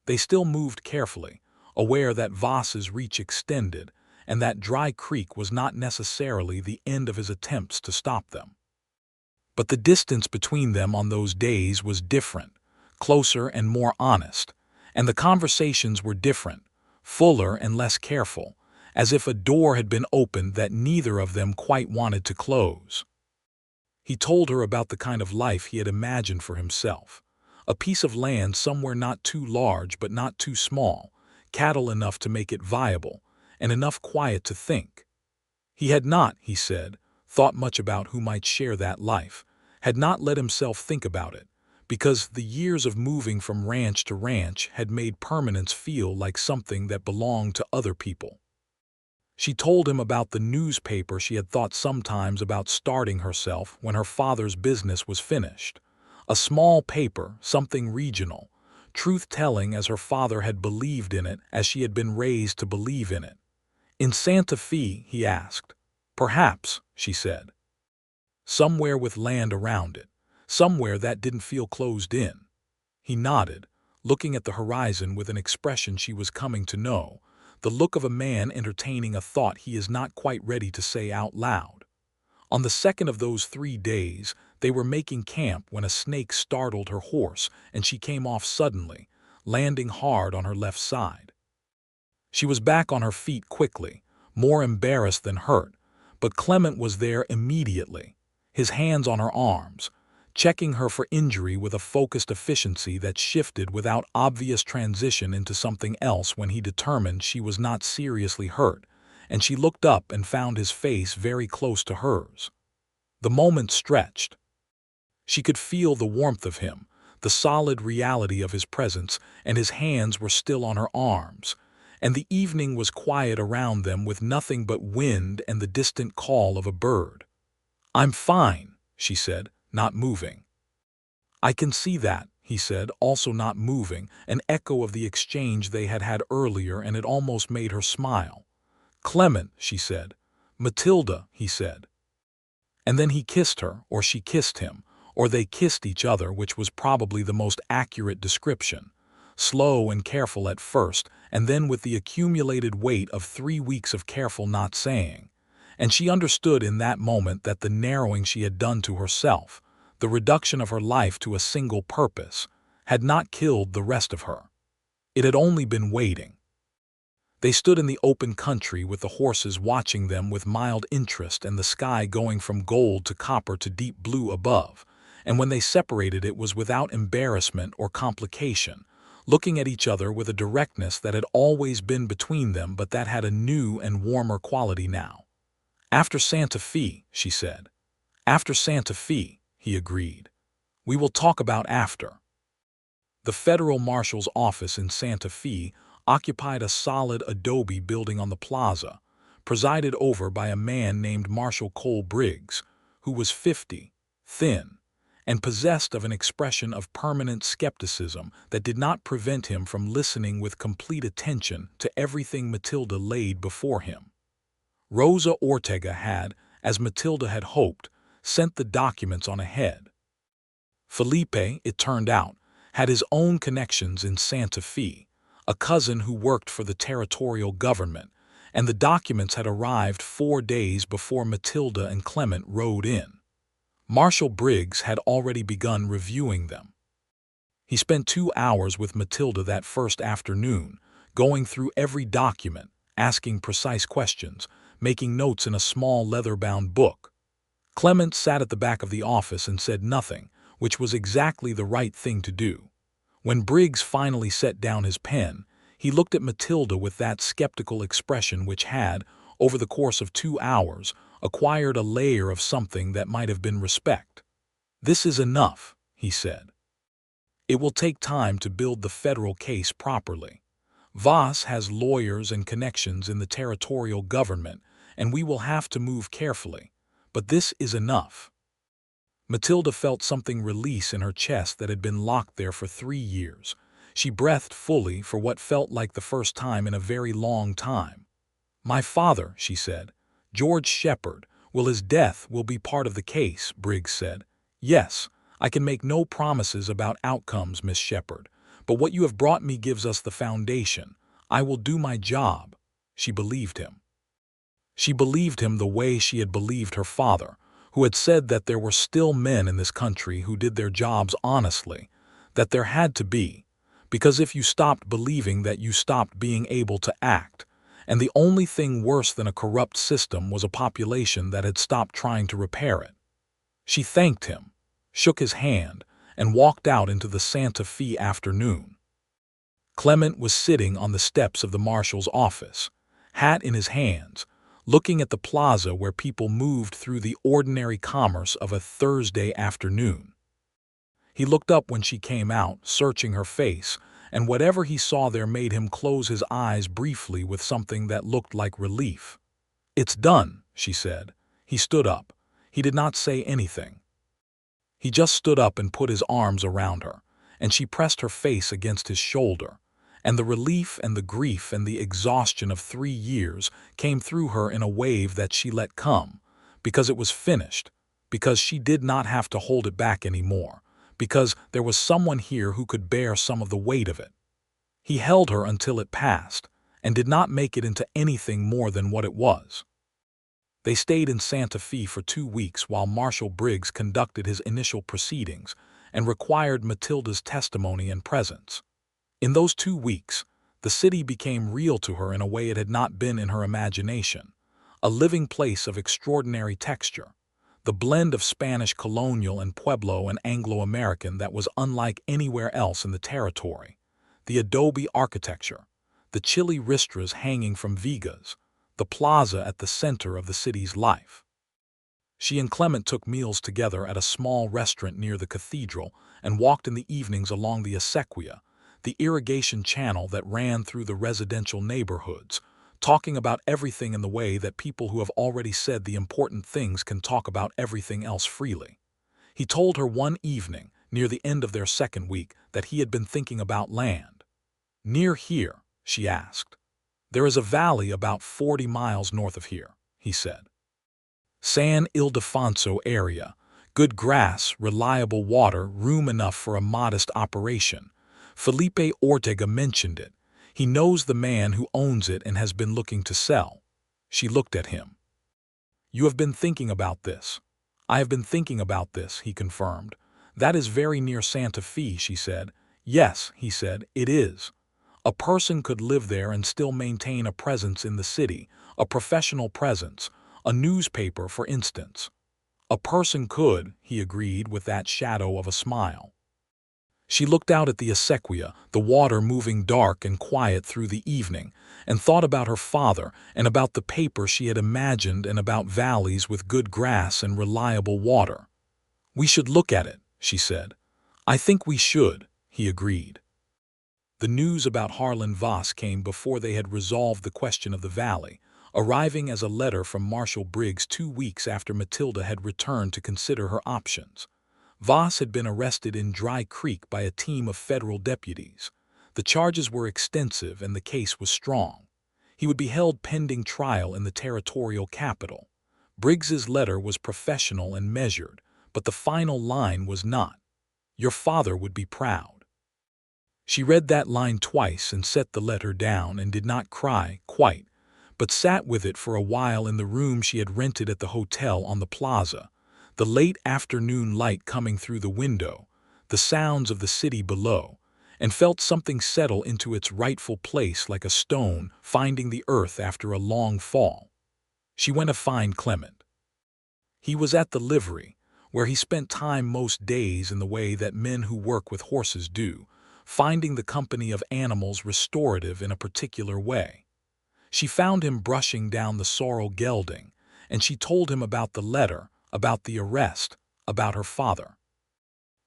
S1: They still moved carefully, aware that Voss's reach extended, and that Dry Creek was not necessarily the end of his attempts to stop them. But the distance between them on those days was different, closer and more honest, and the conversations were different, fuller and less careful, as if a door had been opened that neither of them quite wanted to close. He told her about the kind of life he had imagined for himself, a piece of land somewhere not too large but not too small, cattle enough to make it viable, and enough quiet to think. He had not, he said, thought much about who might share that life, had not let himself think about it, because the years of moving from ranch to ranch had made permanence feel like something that belonged to other people. She told him about the newspaper she had thought sometimes about starting herself when her father's business was finished. A small paper, something regional, truth-telling as her father had believed in it, as she had been raised to believe in it. "In Santa Fe?" he asked. "Perhaps," she said. "Somewhere with land around it. Somewhere that didn't feel closed in." He nodded, looking at the horizon with an expression she was coming to know, the look of a man entertaining a thought he is not quite ready to say out loud. On the second of those 3 days, they were making camp when a snake startled her horse and she came off suddenly, landing hard on her left side. She was back on her feet quickly, more embarrassed than hurt, but Clement was there immediately, his hands on her arms, checking her for injury with a focused efficiency that shifted without obvious transition into something else when he determined she was not seriously hurt, and she looked up and found his face very close to hers. The moment stretched. She could feel the warmth of him, the solid reality of his presence, and his hands were still on her arms, and the evening was quiet around them with nothing but wind and the distant call of a bird. "I'm fine," she said, not moving. "I can see that," he said, also not moving, an echo of the exchange they had had earlier, and it almost made her smile. "Clement," she said. "Matilda," he said. And then he kissed her, or she kissed him, or they kissed each other, which was probably the most accurate description. Slow and careful at first, and then with the accumulated weight of 3 weeks of careful not saying. And she understood in that moment that the narrowing she had done to herself, the reduction of her life to a single purpose, had not killed the rest of her. It had only been waiting. They stood in the open country with the horses watching them with mild interest and the sky going from gold to copper to deep blue above, and when they separated it was without embarrassment or complication, looking at each other with a directness that had always been between them but that had a new and warmer quality now. "After Santa Fe," she said. "After Santa Fe," he agreed. "We will talk about after." The federal marshal's office in Santa Fe occupied a solid adobe building on the plaza, presided over by a man named Marshal Cole Briggs, who was 50, thin, and possessed of an expression of permanent skepticism that did not prevent him from listening with complete attention to everything Matilda laid before him. Rosa Ortega had, as Matilda had hoped, sent the documents on ahead. Felipe, it turned out, had his own connections in Santa Fe, a cousin who worked for the territorial government, and the documents had arrived 4 days before Matilda and Clement rode in. Marshal Briggs had already begun reviewing them. He spent 2 hours with Matilda that first afternoon, going through every document, asking precise questions, making notes in a small leather-bound book. Clement sat at the back of the office and said nothing, which was exactly the right thing to do. When Briggs finally set down his pen, he looked at Matilda with that skeptical expression which had, over the course of 2 hours, acquired a layer of something that might have been respect. "This is enough," he said. "It will take time to build the federal case properly. Voss has lawyers and connections in the territorial government, and we will have to move carefully, but this is enough." Matilda felt something release in her chest that had been locked there for 3 years. She breathed fully for what felt like the first time in a very long time. "My father," she said, "George Shepard, his death will be part of the case," Briggs said. "Yes, I can make no promises about outcomes, Miss Shepard, but what you have brought me gives us the foundation. I will do my job." She believed him. She believed him the way she had believed her father, who had said that there were still men in this country who did their jobs honestly, that there had to be, because if you stopped believing that you stopped being able to act, and the only thing worse than a corrupt system was a population that had stopped trying to repair it. She thanked him, shook his hand, and walked out into the Santa Fe afternoon. Clement was sitting on the steps of the marshal's office, hat in his hands, looking at the plaza where people moved through the ordinary commerce of a Thursday afternoon. He looked up when she came out, searching her face, and whatever he saw there made him close his eyes briefly with something that looked like relief. "It's done," she said. He stood up. He did not say anything. He just stood up and put his arms around her, and she pressed her face against his shoulder, and the relief and the grief and the exhaustion of 3 years came through her in a wave that she let come, because it was finished, because she did not have to hold it back anymore, because there was someone here who could bear some of the weight of it. He held her until it passed, and did not make it into anything more than what it was. They stayed in Santa Fe for 2 weeks while Marshal Briggs conducted his initial proceedings and required Matilda's testimony and presence. In those 2 weeks, the city became real to her in a way it had not been in her imagination, a living place of extraordinary texture, the blend of Spanish colonial and Pueblo and Anglo-American that was unlike anywhere else in the territory, the adobe architecture, the chili ristras hanging from vigas, the plaza at the center of the city's life. She and Clement took meals together at a small restaurant near the cathedral and walked in the evenings along the acequia, the irrigation channel that ran through the residential neighborhoods, talking about everything in the way that people who have already said the important things can talk about everything else freely. He told her one evening, near the end of their 2nd week, that he had been thinking about land. "Near here?" she asked. "There is a valley about 40 miles north of here," he said. "San Ildefonso area. Good grass, reliable water, room enough for a modest operation. Felipe Ortega mentioned it. He knows the man who owns it and has been looking to sell." She looked at him. "You have been thinking about this." "I have been thinking about this," he confirmed. "That is very near Santa Fe," she said. "Yes," he said, "it is. A person could live there and still maintain a presence in the city, a professional presence, a newspaper, for instance." "A person could," he agreed with that shadow of a smile. She looked out at the acequia, the water moving dark and quiet through the evening, and thought about her father and about the paper she had imagined and about valleys with good grass and reliable water. "We should look at it," she said. "I think we should," he agreed. The news about Harlan Voss came before they had resolved the question of the valley, arriving as a letter from Marshal Briggs 2 weeks after Matilda had returned to consider her options. Voss had been arrested in Dry Creek by a team of federal deputies. The charges were extensive and the case was strong. He would be held pending trial in the territorial capital. Briggs's letter was professional and measured, but the final line was not. "Your father would be proud." She read that line twice and set the letter down and did not cry, quite, but sat with it for a while in the room she had rented at the hotel on the plaza, the late afternoon light coming through the window, the sounds of the city below, and felt something settle into its rightful place like a stone finding the earth after a long fall. She went to find Clement. He was at the livery, where he spent time most days in the way that men who work with horses do, finding the company of animals restorative in a particular way. She found him brushing down the sorrel gelding, and she told him about the letter, about the arrest, about her father.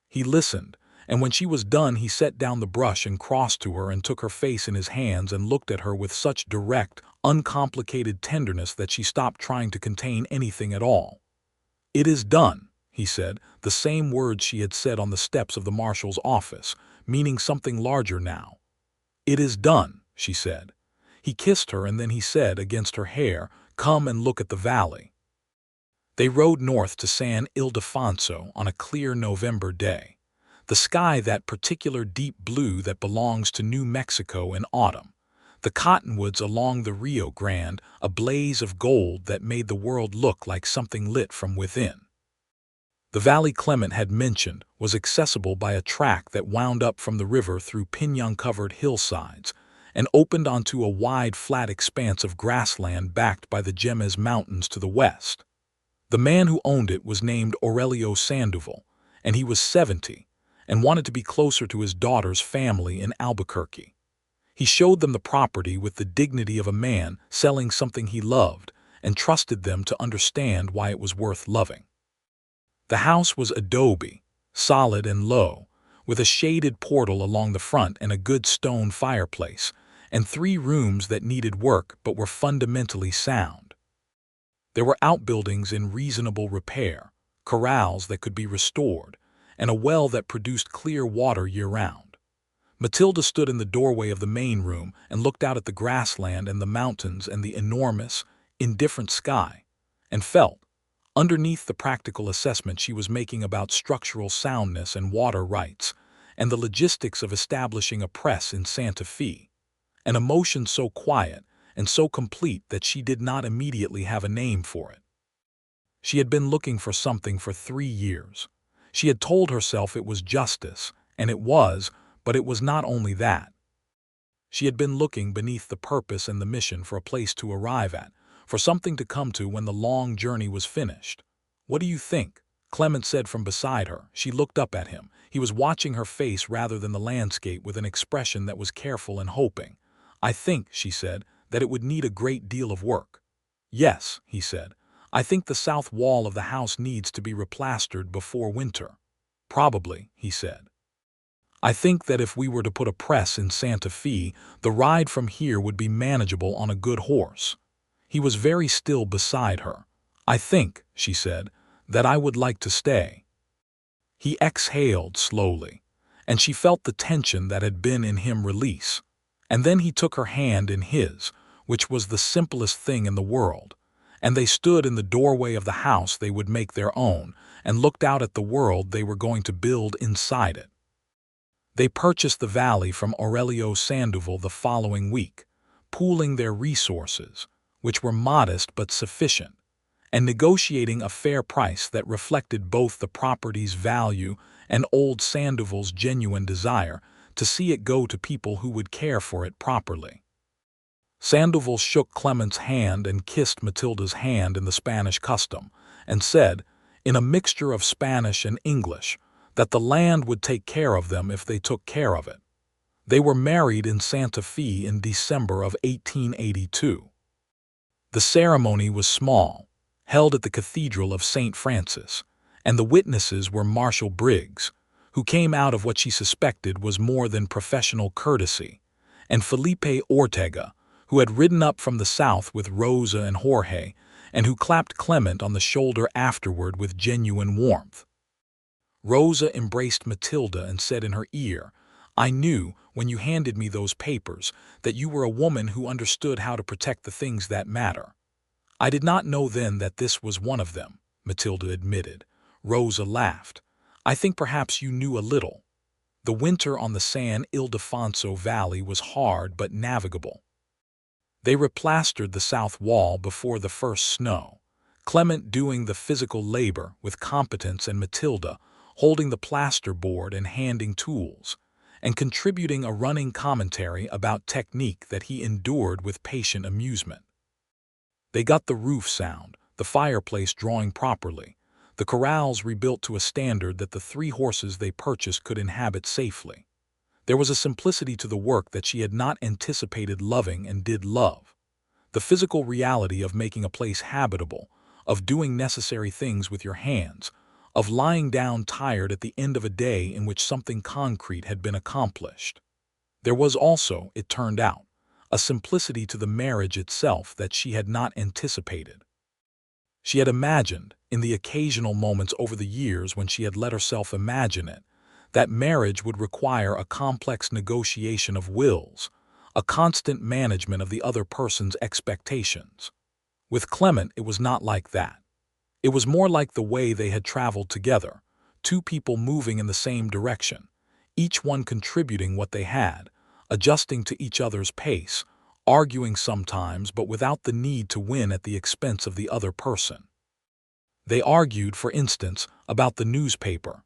S1: He listened, and when she was done he set down the brush and crossed to her and took her face in his hands and looked at her with such direct, uncomplicated tenderness that she stopped trying to contain anything at all. "It is done," he said, the same words she had said on the steps of the marshal's office, meaning something larger now. "It is done," she said. He kissed her and then he said, against her hair, "Come and look at the valley." They rode north to San Ildefonso on a clear November day. The sky that particular deep blue that belongs to New Mexico in autumn. The cottonwoods along the Rio Grande, a blaze of gold that made the world look like something lit from within. The valley Clement had mentioned was accessible by a track that wound up from the river through piñon-covered hillsides and opened onto a wide flat expanse of grassland backed by the Jemez Mountains to the west. The man who owned it was named Aurelio Sandoval, and he was 70 and wanted to be closer to his daughter's family in Albuquerque. He showed them the property with the dignity of a man selling something he loved and trusted them to understand why it was worth loving. The house was adobe, solid and low, with a shaded portal along the front and a good stone fireplace, and 3 rooms that needed work but were fundamentally sound. There were outbuildings in reasonable repair, corrals that could be restored, and a well that produced clear water year-round. Matilda stood in the doorway of the main room and looked out at the grassland and the mountains and the enormous, indifferent sky, and felt, underneath the practical assessment she was making about structural soundness and water rights, and the logistics of establishing a press in Santa Fe, an emotion so quiet and so complete that she did not immediately have a name for it. She had been looking for something for 3 years. She had told herself it was justice, and it was, but it was not only that. She had been looking beneath the purpose and the mission for a place to arrive at, for something to come to when the long journey was finished. "What do you think?" Clement said from beside her. She looked up at him. He was watching her face rather than the landscape with an expression that was careful and hoping. "I think," she said, "that it would need a great deal of work." "Yes," he said. "I think the south wall of the house needs to be replastered before winter." "Probably," he said. "I think that if we were to put a press in Santa Fe, the ride from here would be manageable on a good horse." He was very still beside her. "I think," she said, "that I would like to stay." He exhaled slowly, and she felt the tension that had been in him release. And then he took her hand in his, which was the simplest thing in the world, and they stood in the doorway of the house they would make their own and looked out at the world they were going to build inside it. They purchased the valley from Aurelio Sandoval the following week, pooling their resources, which were modest but sufficient, and negotiating a fair price that reflected both the property's value and old Sandoval's genuine desire to see it go to people who would care for it properly. Sandoval shook Clement's hand and kissed Matilda's hand in the Spanish custom, and said, in a mixture of Spanish and English, that the land would take care of them if they took care of it. They were married in Santa Fe in December of 1882. The ceremony was small, held at the Cathedral of St. Francis, and the witnesses were Marshal Briggs, who came out of what she suspected was more than professional courtesy, and Felipe Ortega, who had ridden up from the south with Rosa and Jorge, and who clapped Clement on the shoulder afterward with genuine warmth. Rosa embraced Matilda and said in her ear, "I knew, when you handed me those papers, that you were a woman who understood how to protect the things that matter." "I did not know then that this was one of them," Matilda admitted. Rosa laughed. "I think perhaps you knew a little." The winter on the San Ildefonso Valley was hard but navigable. They replastered the south wall before the first snow, Clement doing the physical labor with competence and Matilda holding the plaster board and handing tools, and contributing a running commentary about technique that he endured with patient amusement. They got the roof sound, the fireplace drawing properly, the corrals rebuilt to a standard that the 3 horses they purchased could inhabit safely. There was a simplicity to the work that she had not anticipated loving and did love. The physical reality of making a place habitable, of doing necessary things with your hands, of lying down tired at the end of a day in which something concrete had been accomplished. There was also, it turned out, a simplicity to the marriage itself that she had not anticipated. She had imagined, in the occasional moments over the years when she had let herself imagine it, that marriage would require a complex negotiation of wills, a constant management of the other person's expectations. With Clement, it was not like that. It was more like the way they had traveled together, 2 people moving in the same direction, each one contributing what they had, adjusting to each other's pace, arguing sometimes but without the need to win at the expense of the other person. They argued, for instance, about the newspaper.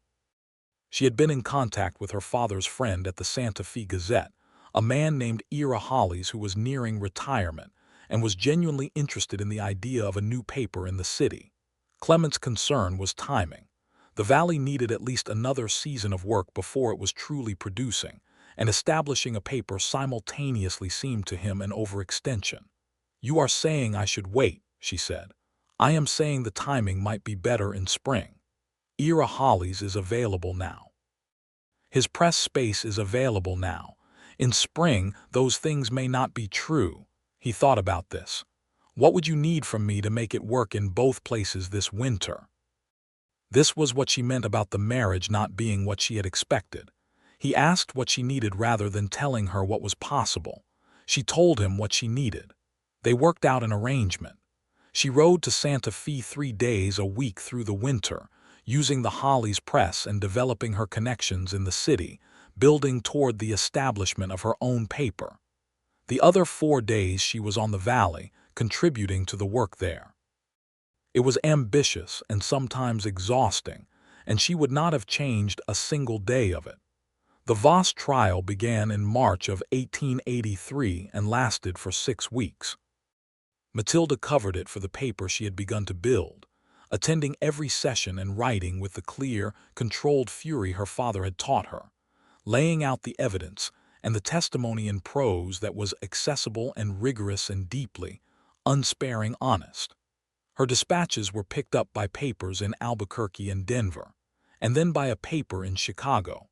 S1: She had been in contact with her father's friend at the Santa Fe Gazette, a man named Ira Hollies who was nearing retirement and was genuinely interested in the idea of a new paper in the city. Clement's concern was timing. The valley needed at least another season of work before it was truly producing, and establishing a paper simultaneously seemed to him an overextension. "You are saying I should wait," she said. "I am saying the timing might be better in spring. Ira Hollies is available now. His press space is available now. In spring, those things may not be true." He thought about this. "What would you need from me to make it work in both places this winter?" This was what she meant about the marriage not being what she had expected. He asked what she needed rather than telling her what was possible. She told him what she needed. They worked out an arrangement. She rode to Santa Fe 3 days a week through the winter, using the Hollies press and developing her connections in the city, building toward the establishment of her own paper. The other 4 days she was on the valley, contributing to the work there. It was ambitious and sometimes exhausting, and she would not have changed a single day of it. The Voss trial began in March of 1883 and lasted for 6 weeks. Matilda covered it for the paper she had begun to build, attending every session and writing with the clear, controlled fury her father had taught her, laying out the evidence and the testimony in prose that was accessible and rigorous and deeply, unsparing honest. Her dispatches were picked up by papers in Albuquerque and Denver, and then by a paper in Chicago,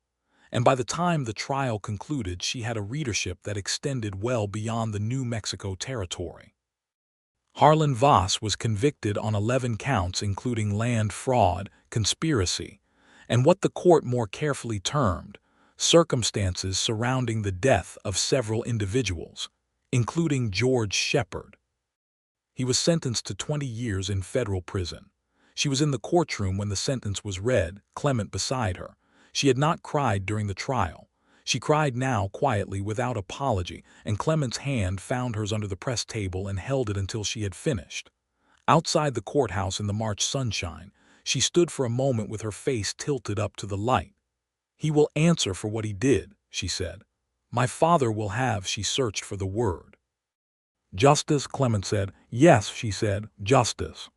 S1: and by the time the trial concluded she had a readership that extended well beyond the New Mexico territory. Harlan Voss was convicted on 11 counts including land fraud, conspiracy, and what the court more carefully termed circumstances surrounding the death of several individuals, including George Shepard. He was sentenced to 20 years in federal prison. She was in the courtroom when the sentence was read, Clement beside her. She had not cried during the trial. She cried now quietly without apology, and Clement's hand found hers under the press table and held it until she had finished. Outside the courthouse in the March sunshine, she stood for a moment with her face tilted up to the light. "He will answer for what he did," she said. "My father will have," she searched for the word. "Justice," Clement said. "Yes," she said, "justice."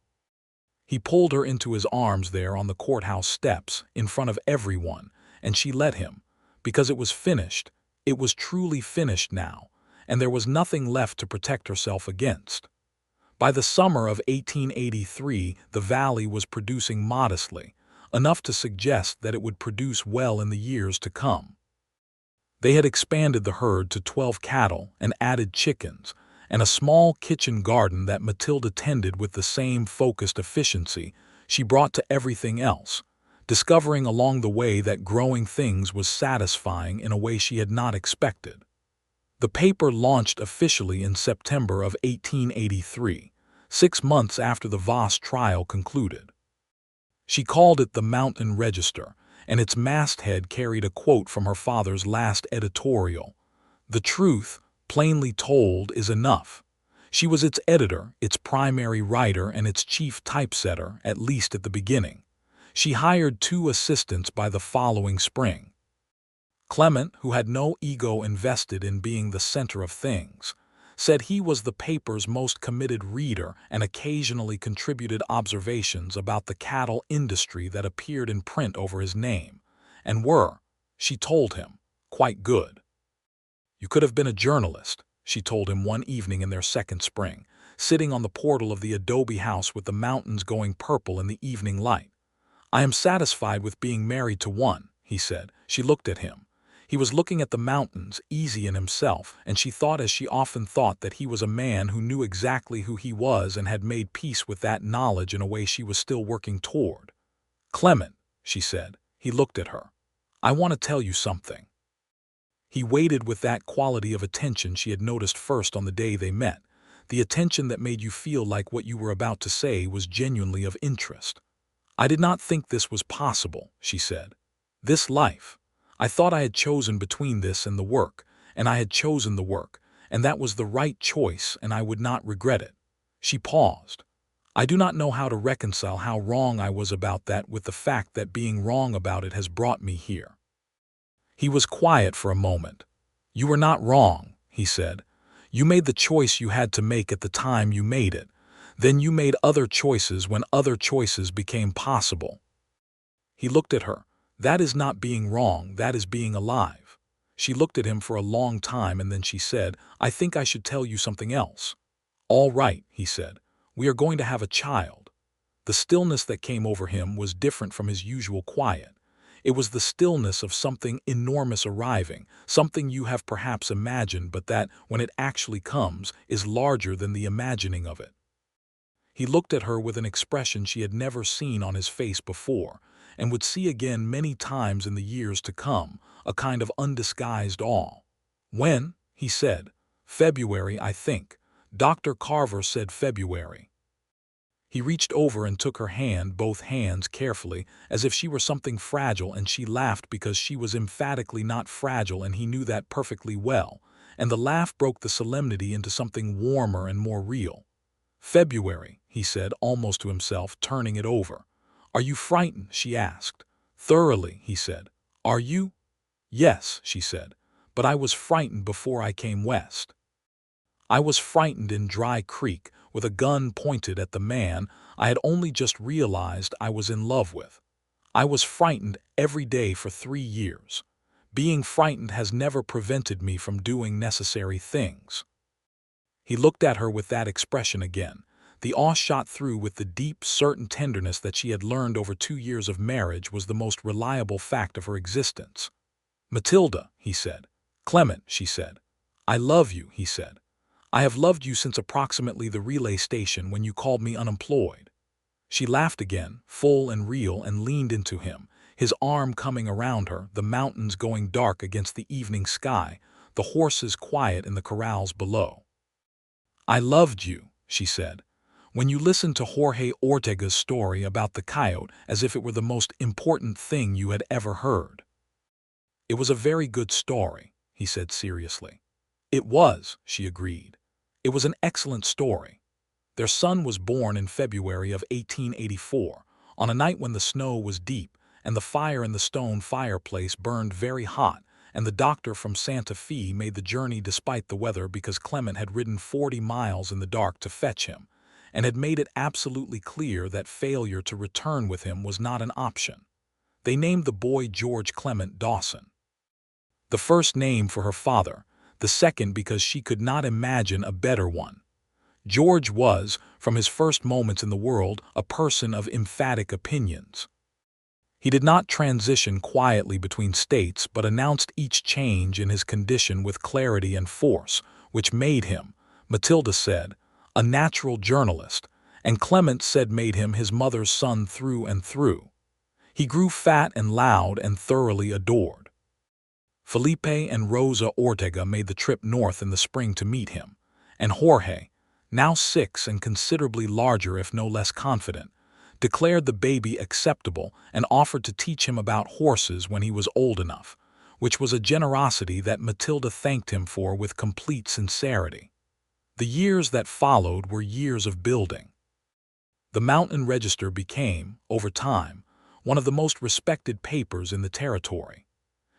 S1: He pulled her into his arms there on the courthouse steps, in front of everyone, and she let him, because it was finished. It was truly finished now, and there was nothing left to protect herself against. By the summer of 1883, the valley was producing modestly, enough to suggest that it would produce well in the years to come. They had expanded the herd to 12 cattle and added chickens, and a small kitchen garden that Matilda tended with the same focused efficiency she brought to everything else, discovering along the way that growing things was satisfying in a way she had not expected. The paper launched officially in September of 1883, 6 months after the Voss trial concluded. She called it the Mountain Register, and its masthead carried a quote from her father's last editorial: "The truth, plainly told, is enough." She was its editor, its primary writer, and its chief typesetter, at least at the beginning. She hired 2 assistants by the following spring. Clement, who had no ego invested in being the center of things, said he was the paper's most committed reader and occasionally contributed observations about the cattle industry that appeared in print over his name, and were, she told him, quite good. "You could have been a journalist," she told him one evening in their second spring, sitting on the portal of the adobe house with the mountains going purple in the evening light. "I am satisfied with being married to one," he said. She looked at him. He was looking at the mountains, easy in himself, and she thought, as she often thought, that he was a man who knew exactly who he was and had made peace with that knowledge in a way she was still working toward. "Clement," she said. He looked at her. "I want to tell you something." He waited with that quality of attention she had noticed first on the day they met, the attention that made you feel like what you were about to say was genuinely of interest. "I did not think this was possible," she said. "This life. I thought I had chosen between this and the work, and I had chosen the work, and that was the right choice, and I would not regret it." She paused. "I do not know how to reconcile how wrong I was about that with the fact that being wrong about it has brought me here." He was quiet for a moment. "You were not wrong," he said. "You made the choice you had to make at the time you made it. Then you made other choices when other choices became possible." He looked at her. "That is not being wrong, that is being alive." She looked at him for a long time, and then she said, "I think I should tell you something else." "All right," he said. "We are going to have a child." The stillness that came over him was different from his usual quiet. It was the stillness of something enormous arriving, something you have perhaps imagined, but that, when it actually comes, is larger than the imagining of it. He looked at her with an expression she had never seen on his face before, and would see again many times in the years to come, a kind of undisguised awe. "When?" he said. "February, I think. Dr. Carver said February." He reached over and took her hand, both hands, carefully, as if she were something fragile, and she laughed because she was emphatically not fragile, and he knew that perfectly well, and the laugh broke the solemnity into something warmer and more real. "February," he said, almost to himself, turning it over. "Are you frightened?" she asked. "Thoroughly," he said. "Are you?" "Yes," she said, "but I was frightened before I came west. I was frightened in Dry Creek with a gun pointed at the man I had only just realized I was in love with. I was frightened every day for 3 years. Being frightened has never prevented me from doing necessary things." He looked at her with that expression again. The awe shot through with the deep, certain tenderness that she had learned over 2 years of marriage was the most reliable fact of her existence. "Matilda," he said. "Clement," she said. "I love you," he said. "I have loved you since approximately the relay station when you called me unemployed." She laughed again, full and real, and leaned into him, his arm coming around her, the mountains going dark against the evening sky, the horses quiet in the corrals below. "I loved you," she said, "when you listened to Jorge Ortega's story about the coyote as if it were the most important thing you had ever heard." "It was a very good story," he said seriously. "It was," she agreed. "It was an excellent story." Their son was born in February of 1884, on a night when the snow was deep and the fire in the stone fireplace burned very hot, and the doctor from Santa Fe made the journey despite the weather because Clement had ridden 40 miles in the dark to fetch him, and had made it absolutely clear that failure to return with him was not an option. They named the boy George Clement Dawson. The first name for her father, the second because she could not imagine a better one. George was, from his first moments in the world, a person of emphatic opinions. He did not transition quietly between states, but announced each change in his condition with clarity and force, which made him, Matilda said, a natural journalist, and Clement said made him his mother's son through and through. He grew fat and loud and thoroughly adored. Felipe and Rosa Ortega made the trip north in the spring to meet him, and Jorge, now 6 and considerably larger if no less confident, declared the baby acceptable and offered to teach him about horses when he was old enough, which was a generosity that Matilda thanked him for with complete sincerity. The years that followed were years of building. The Mountain Register became, over time, one of the most respected papers in the territory.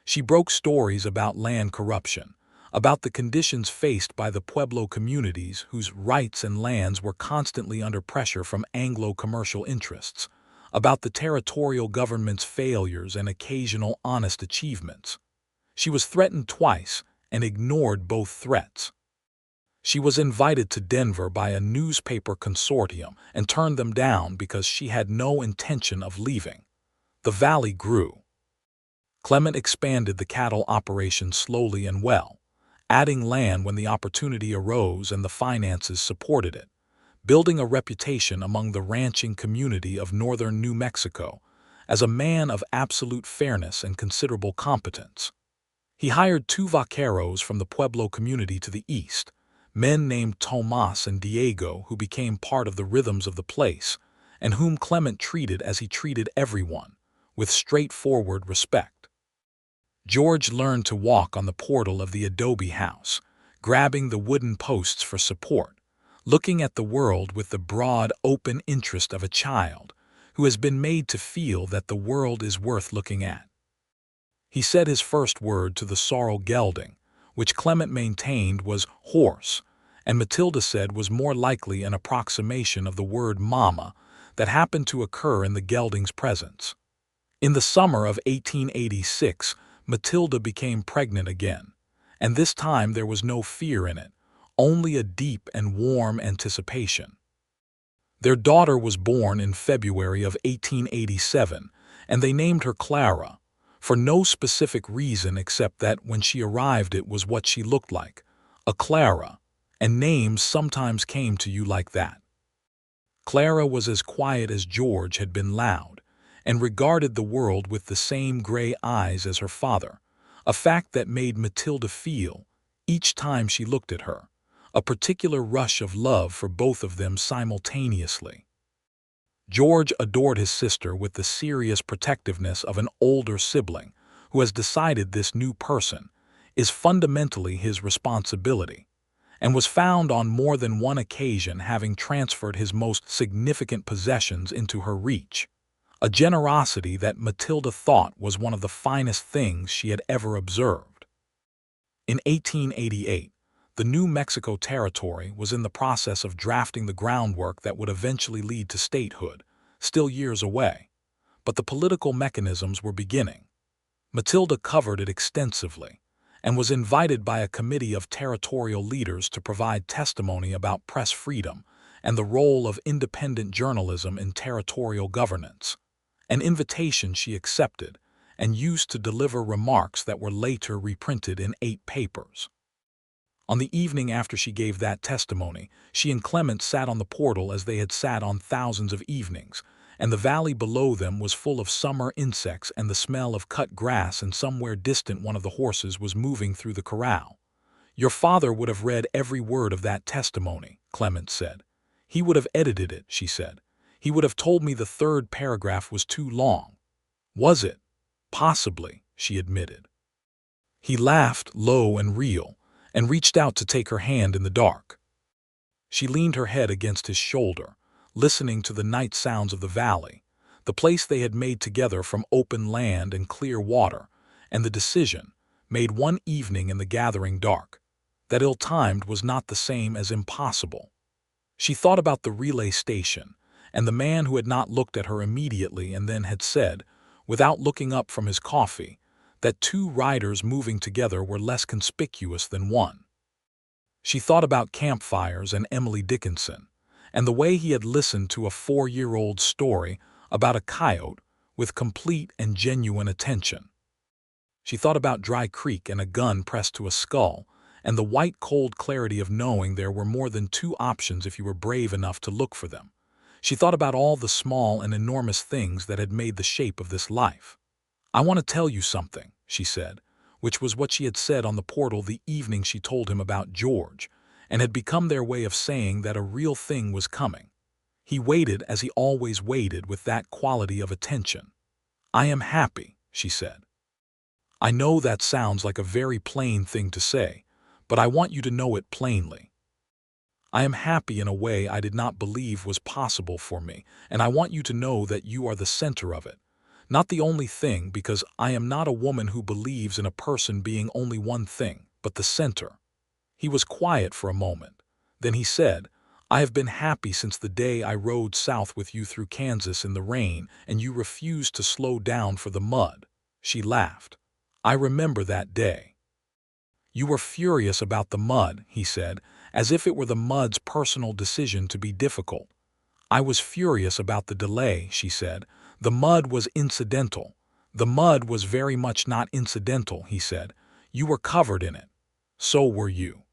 S1: She broke stories about land corruption, about the conditions faced by the Pueblo communities whose rights and lands were constantly under pressure from Anglo-commercial interests, about the territorial government's failures and occasional honest achievements. She was threatened twice and ignored both threats. She was invited to Denver by a newspaper consortium and turned them down because she had no intention of leaving. The valley grew. Clement expanded the cattle operation slowly and well, adding land when the opportunity arose and the finances supported it, building a reputation among the ranching community of northern New Mexico as a man of absolute fairness and considerable competence. He hired 2 vaqueros from the Pueblo community to the east, men named Tomas and Diego, who became part of the rhythms of the place, and whom Clement treated as he treated everyone, with straightforward respect. George learned to walk on the portal of the adobe house, grabbing the wooden posts for support, looking at the world with the broad, open interest of a child who has been made to feel that the world is worth looking at. He said his first word to the sorrel gelding, which Clement maintained was horse, and Matilda said was more likely an approximation of the word mama that happened to occur in the gelding's presence. In the summer of 1886, Matilda became pregnant again, and this time there was no fear in it, only a deep and warm anticipation. Their daughter was born in February of 1887, and they named her Clara, for no specific reason except that when she arrived it was what she looked like, a Clara, and names sometimes came to you like that. Clara was as quiet as George had been loud, and regarded the world with the same gray eyes as her father, a fact that made Matilda feel, each time she looked at her, a particular rush of love for both of them simultaneously. George adored his sister with the serious protectiveness of an older sibling who has decided this new person, is fundamentally his responsibility, and was found on more than one occasion having transferred his most significant possessions into her reach, a generosity that Matilda thought was one of the finest things she had ever observed. In 1888, the New Mexico Territory was in the process of drafting the groundwork that would eventually lead to statehood, still years away, but the political mechanisms were beginning. Matilda covered it extensively, and was invited by a committee of territorial leaders to provide testimony about press freedom and the role of independent journalism in territorial governance, an invitation she accepted and used to deliver remarks that were later reprinted in 8 papers. On the evening after she gave that testimony, she and Clement sat on the portal as they had sat on thousands of evenings, and the valley below them was full of summer insects and the smell of cut grass, and somewhere distant one of the horses was moving through the corral. "Your father would have read every word of that testimony," Clement said. "He would have edited it," she said. "He would have told me the 3rd paragraph was too long." "Was it?" "Possibly," she admitted. He laughed, low and real, and reached out to take her hand in the dark. She leaned her head against his shoulder, listening to the night sounds of the valley, the place they had made together from open land and clear water, and the decision, made one evening in the gathering dark, that ill-timed was not the same as impossible. She thought about the relay station, and the man who had not looked at her immediately and then had said, without looking up from his coffee, that 2 riders moving together were less conspicuous than one. She thought about campfires and Emily Dickinson, and the way he had listened to a 4-year-old story about a coyote with complete and genuine attention. She thought about Dry Creek and a gun pressed to a skull, and the white cold clarity of knowing there were more than 2 options if you were brave enough to look for them. She thought about all the small and enormous things that had made the shape of this life. "I want to tell you something," she said, which was what she had said on the portal the evening she told him about George, and had become their way of saying that a real thing was coming. He waited as he always waited, with that quality of attention. "I am happy," she said. "I know that sounds like a very plain thing to say, but I want you to know it plainly. I am happy in a way I did not believe was possible for me, and I want you to know that you are the center of it. Not the only thing, because I am not a woman who believes in a person being only one thing, but the center." He was quiet for a moment. Then he said, "I have been happy since the day I rode south with you through Kansas in the rain and you refused to slow down for the mud." She laughed. "I remember that day." "You were furious about the mud," he said, as if it were the mud's personal decision to be difficult. "I was furious about the delay," she said. "The mud was incidental." "The mud was very much not incidental," he said. "You were covered in it. So were you."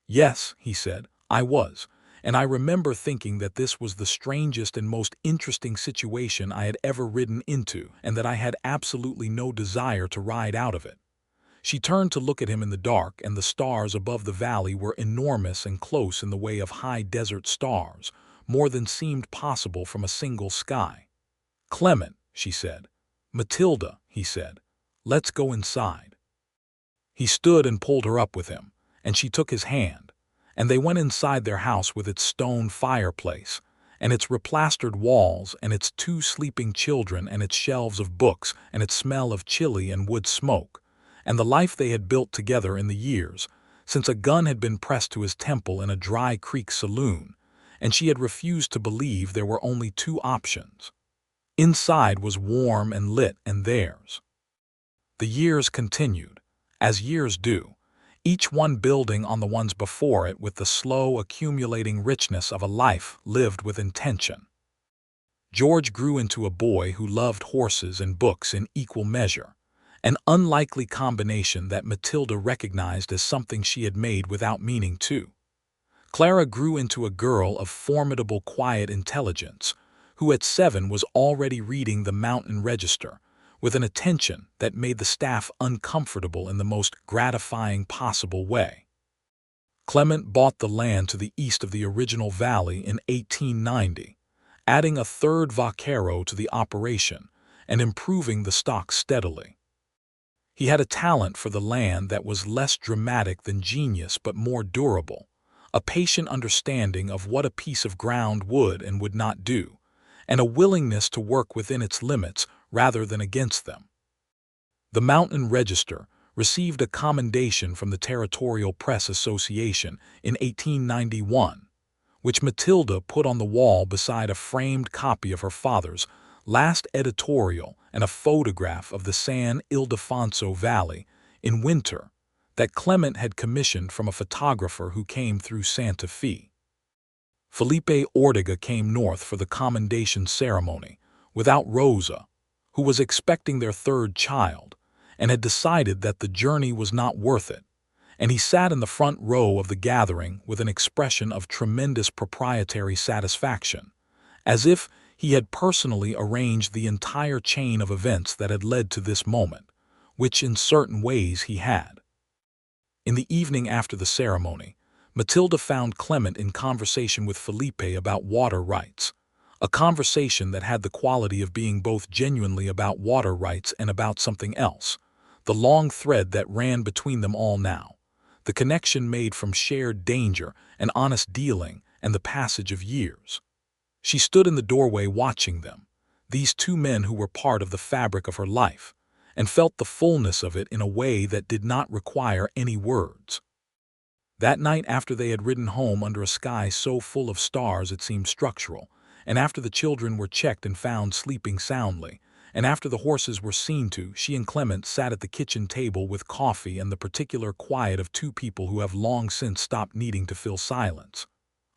S1: "Yes," he said, "I was, and I remember thinking that this was the strangest and most interesting situation I had ever ridden into, and that I had absolutely no desire to ride out of it." She turned to look at him in the dark, and the stars above the valley were enormous and close in the way of high desert stars, more than seemed possible from a single sky. "Clement," she said. "Matilda," he said, "let's go inside." He stood and pulled her up with him, and she took his hand, and they went inside their house with its stone fireplace, and its replastered walls, and its 2 sleeping children, and its shelves of books, and its smell of chili and wood smoke, and the life they had built together in the years since a gun had been pressed to his temple in a Dry Creek saloon, and she had refused to believe there were only 2 options. Inside was warm and lit, and theirs. The years continued, as years do, each one building on the ones before it with the slow accumulating richness of a life lived with intention. George grew into a boy who loved horses and books in equal measure, an unlikely combination that Matilda recognized as something she had made without meaning to. Clara grew into a girl of formidable quiet intelligence, who at 7 was already reading the Mountain Register, with an attention that made the staff uncomfortable in the most gratifying possible way. Clement bought the land to the east of the original valley in 1890, adding a 3rd vaquero to the operation and improving the stock steadily. He had a talent for the land that was less dramatic than genius but more durable, a patient understanding of what a piece of ground would and would not do, and a willingness to work within its limits rather than against them. The Mountain Register received a commendation from the Territorial Press Association in 1891, which Matilda put on the wall beside a framed copy of her father's last editorial and a photograph of the San Ildefonso Valley in winter that Clement had commissioned from a photographer who came through Santa Fe. Felipe Ortega came north for the commendation ceremony without Rosa, who was expecting their third child, and had decided that the journey was not worth it, and he sat in the front row of the gathering with an expression of tremendous proprietary satisfaction, as if he had personally arranged the entire chain of events that had led to this moment, which in certain ways he had. In the evening after the ceremony, Matilda found Clement in conversation with Felipe about water rights, a conversation that had the quality of being both genuinely about water rights and about something else, the long thread that ran between them all now, the connection made from shared danger and honest dealing and the passage of years. She stood in the doorway watching them, these two men who were part of the fabric of her life, and felt the fullness of it in a way that did not require any words. That night, after they had ridden home under a sky so full of stars it seemed structural, and after the children were checked and found sleeping soundly, and after the horses were seen to, she and Clement sat at the kitchen table with coffee and the particular quiet of two people who have long since stopped needing to fill silence.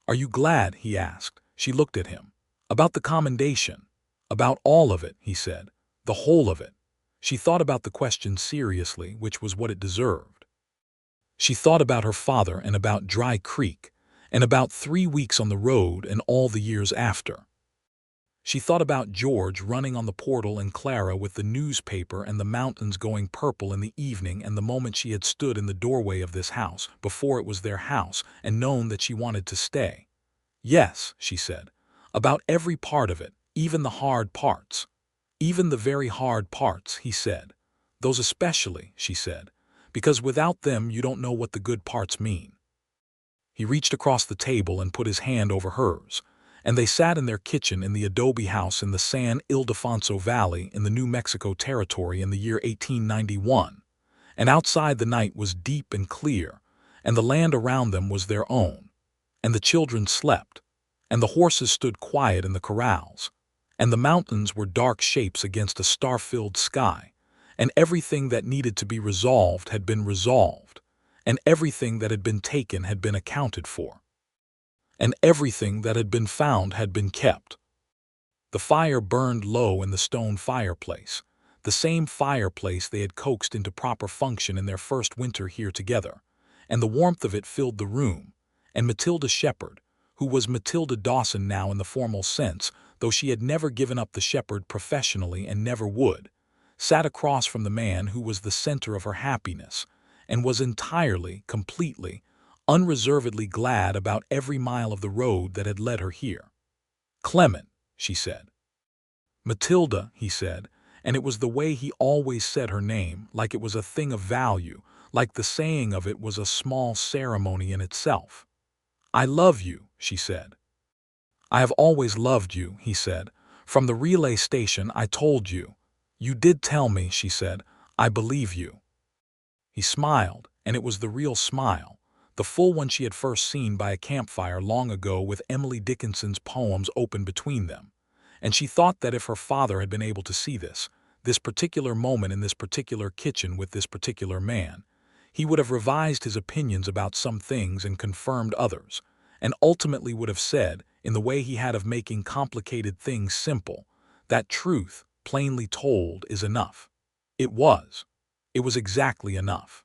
S1: "Are you glad?" he asked. She looked at him. "About the commendation." "About all of it," he said. "The whole of it." She thought about the question seriously, which was what it deserved. She thought about her father and about Dry Creek, and about 3 weeks on the road and all the years after. She thought about George running on the portal and Clara with the newspaper and the mountains going purple in the evening and the moment she had stood in the doorway of this house, before it was their house, and known that she wanted to stay. "Yes," she said, "about every part of it, even the hard parts." "Even the very hard parts," he said. "Those especially," she said, "because without them you don't know what the good parts mean." He reached across the table and put his hand over hers, and they sat in their kitchen in the adobe house in the San Ildefonso Valley in the New Mexico Territory in the year 1891, and outside the night was deep and clear, and the land around them was their own, and the children slept, and the horses stood quiet in the corrals, and the mountains were dark shapes against a star-filled sky, and everything that needed to be resolved had been resolved, and everything that had been taken had been accounted for, and everything that had been found had been kept. The fire burned low in the stone fireplace, the same fireplace they had coaxed into proper function in their first winter here together, and the warmth of it filled the room, and Matilda Shepard, who was Matilda Dawson now in the formal sense, though she had never given up the Shepard professionally and never would, sat across from the man who was the center of her happiness, and was entirely, completely, unreservedly glad about every mile of the road that had led her here. "Clement," she said. "Matilda," he said, and it was the way he always said her name, like it was a thing of value, like the saying of it was a small ceremony in itself. "I love you," she said. "I have always loved you," he said. "From the relay station I told you." "You did tell me," she said. "I believe you." He smiled, and it was the real smile, the full one she had first seen by a campfire long ago with Emily Dickinson's poems open between them. And she thought that if her father had been able to see this particular moment in this particular kitchen with this particular man, he would have revised his opinions about some things and confirmed others, and ultimately would have said, in the way he had of making complicated things simple, that truth, plainly told, is enough. It was. It was exactly enough.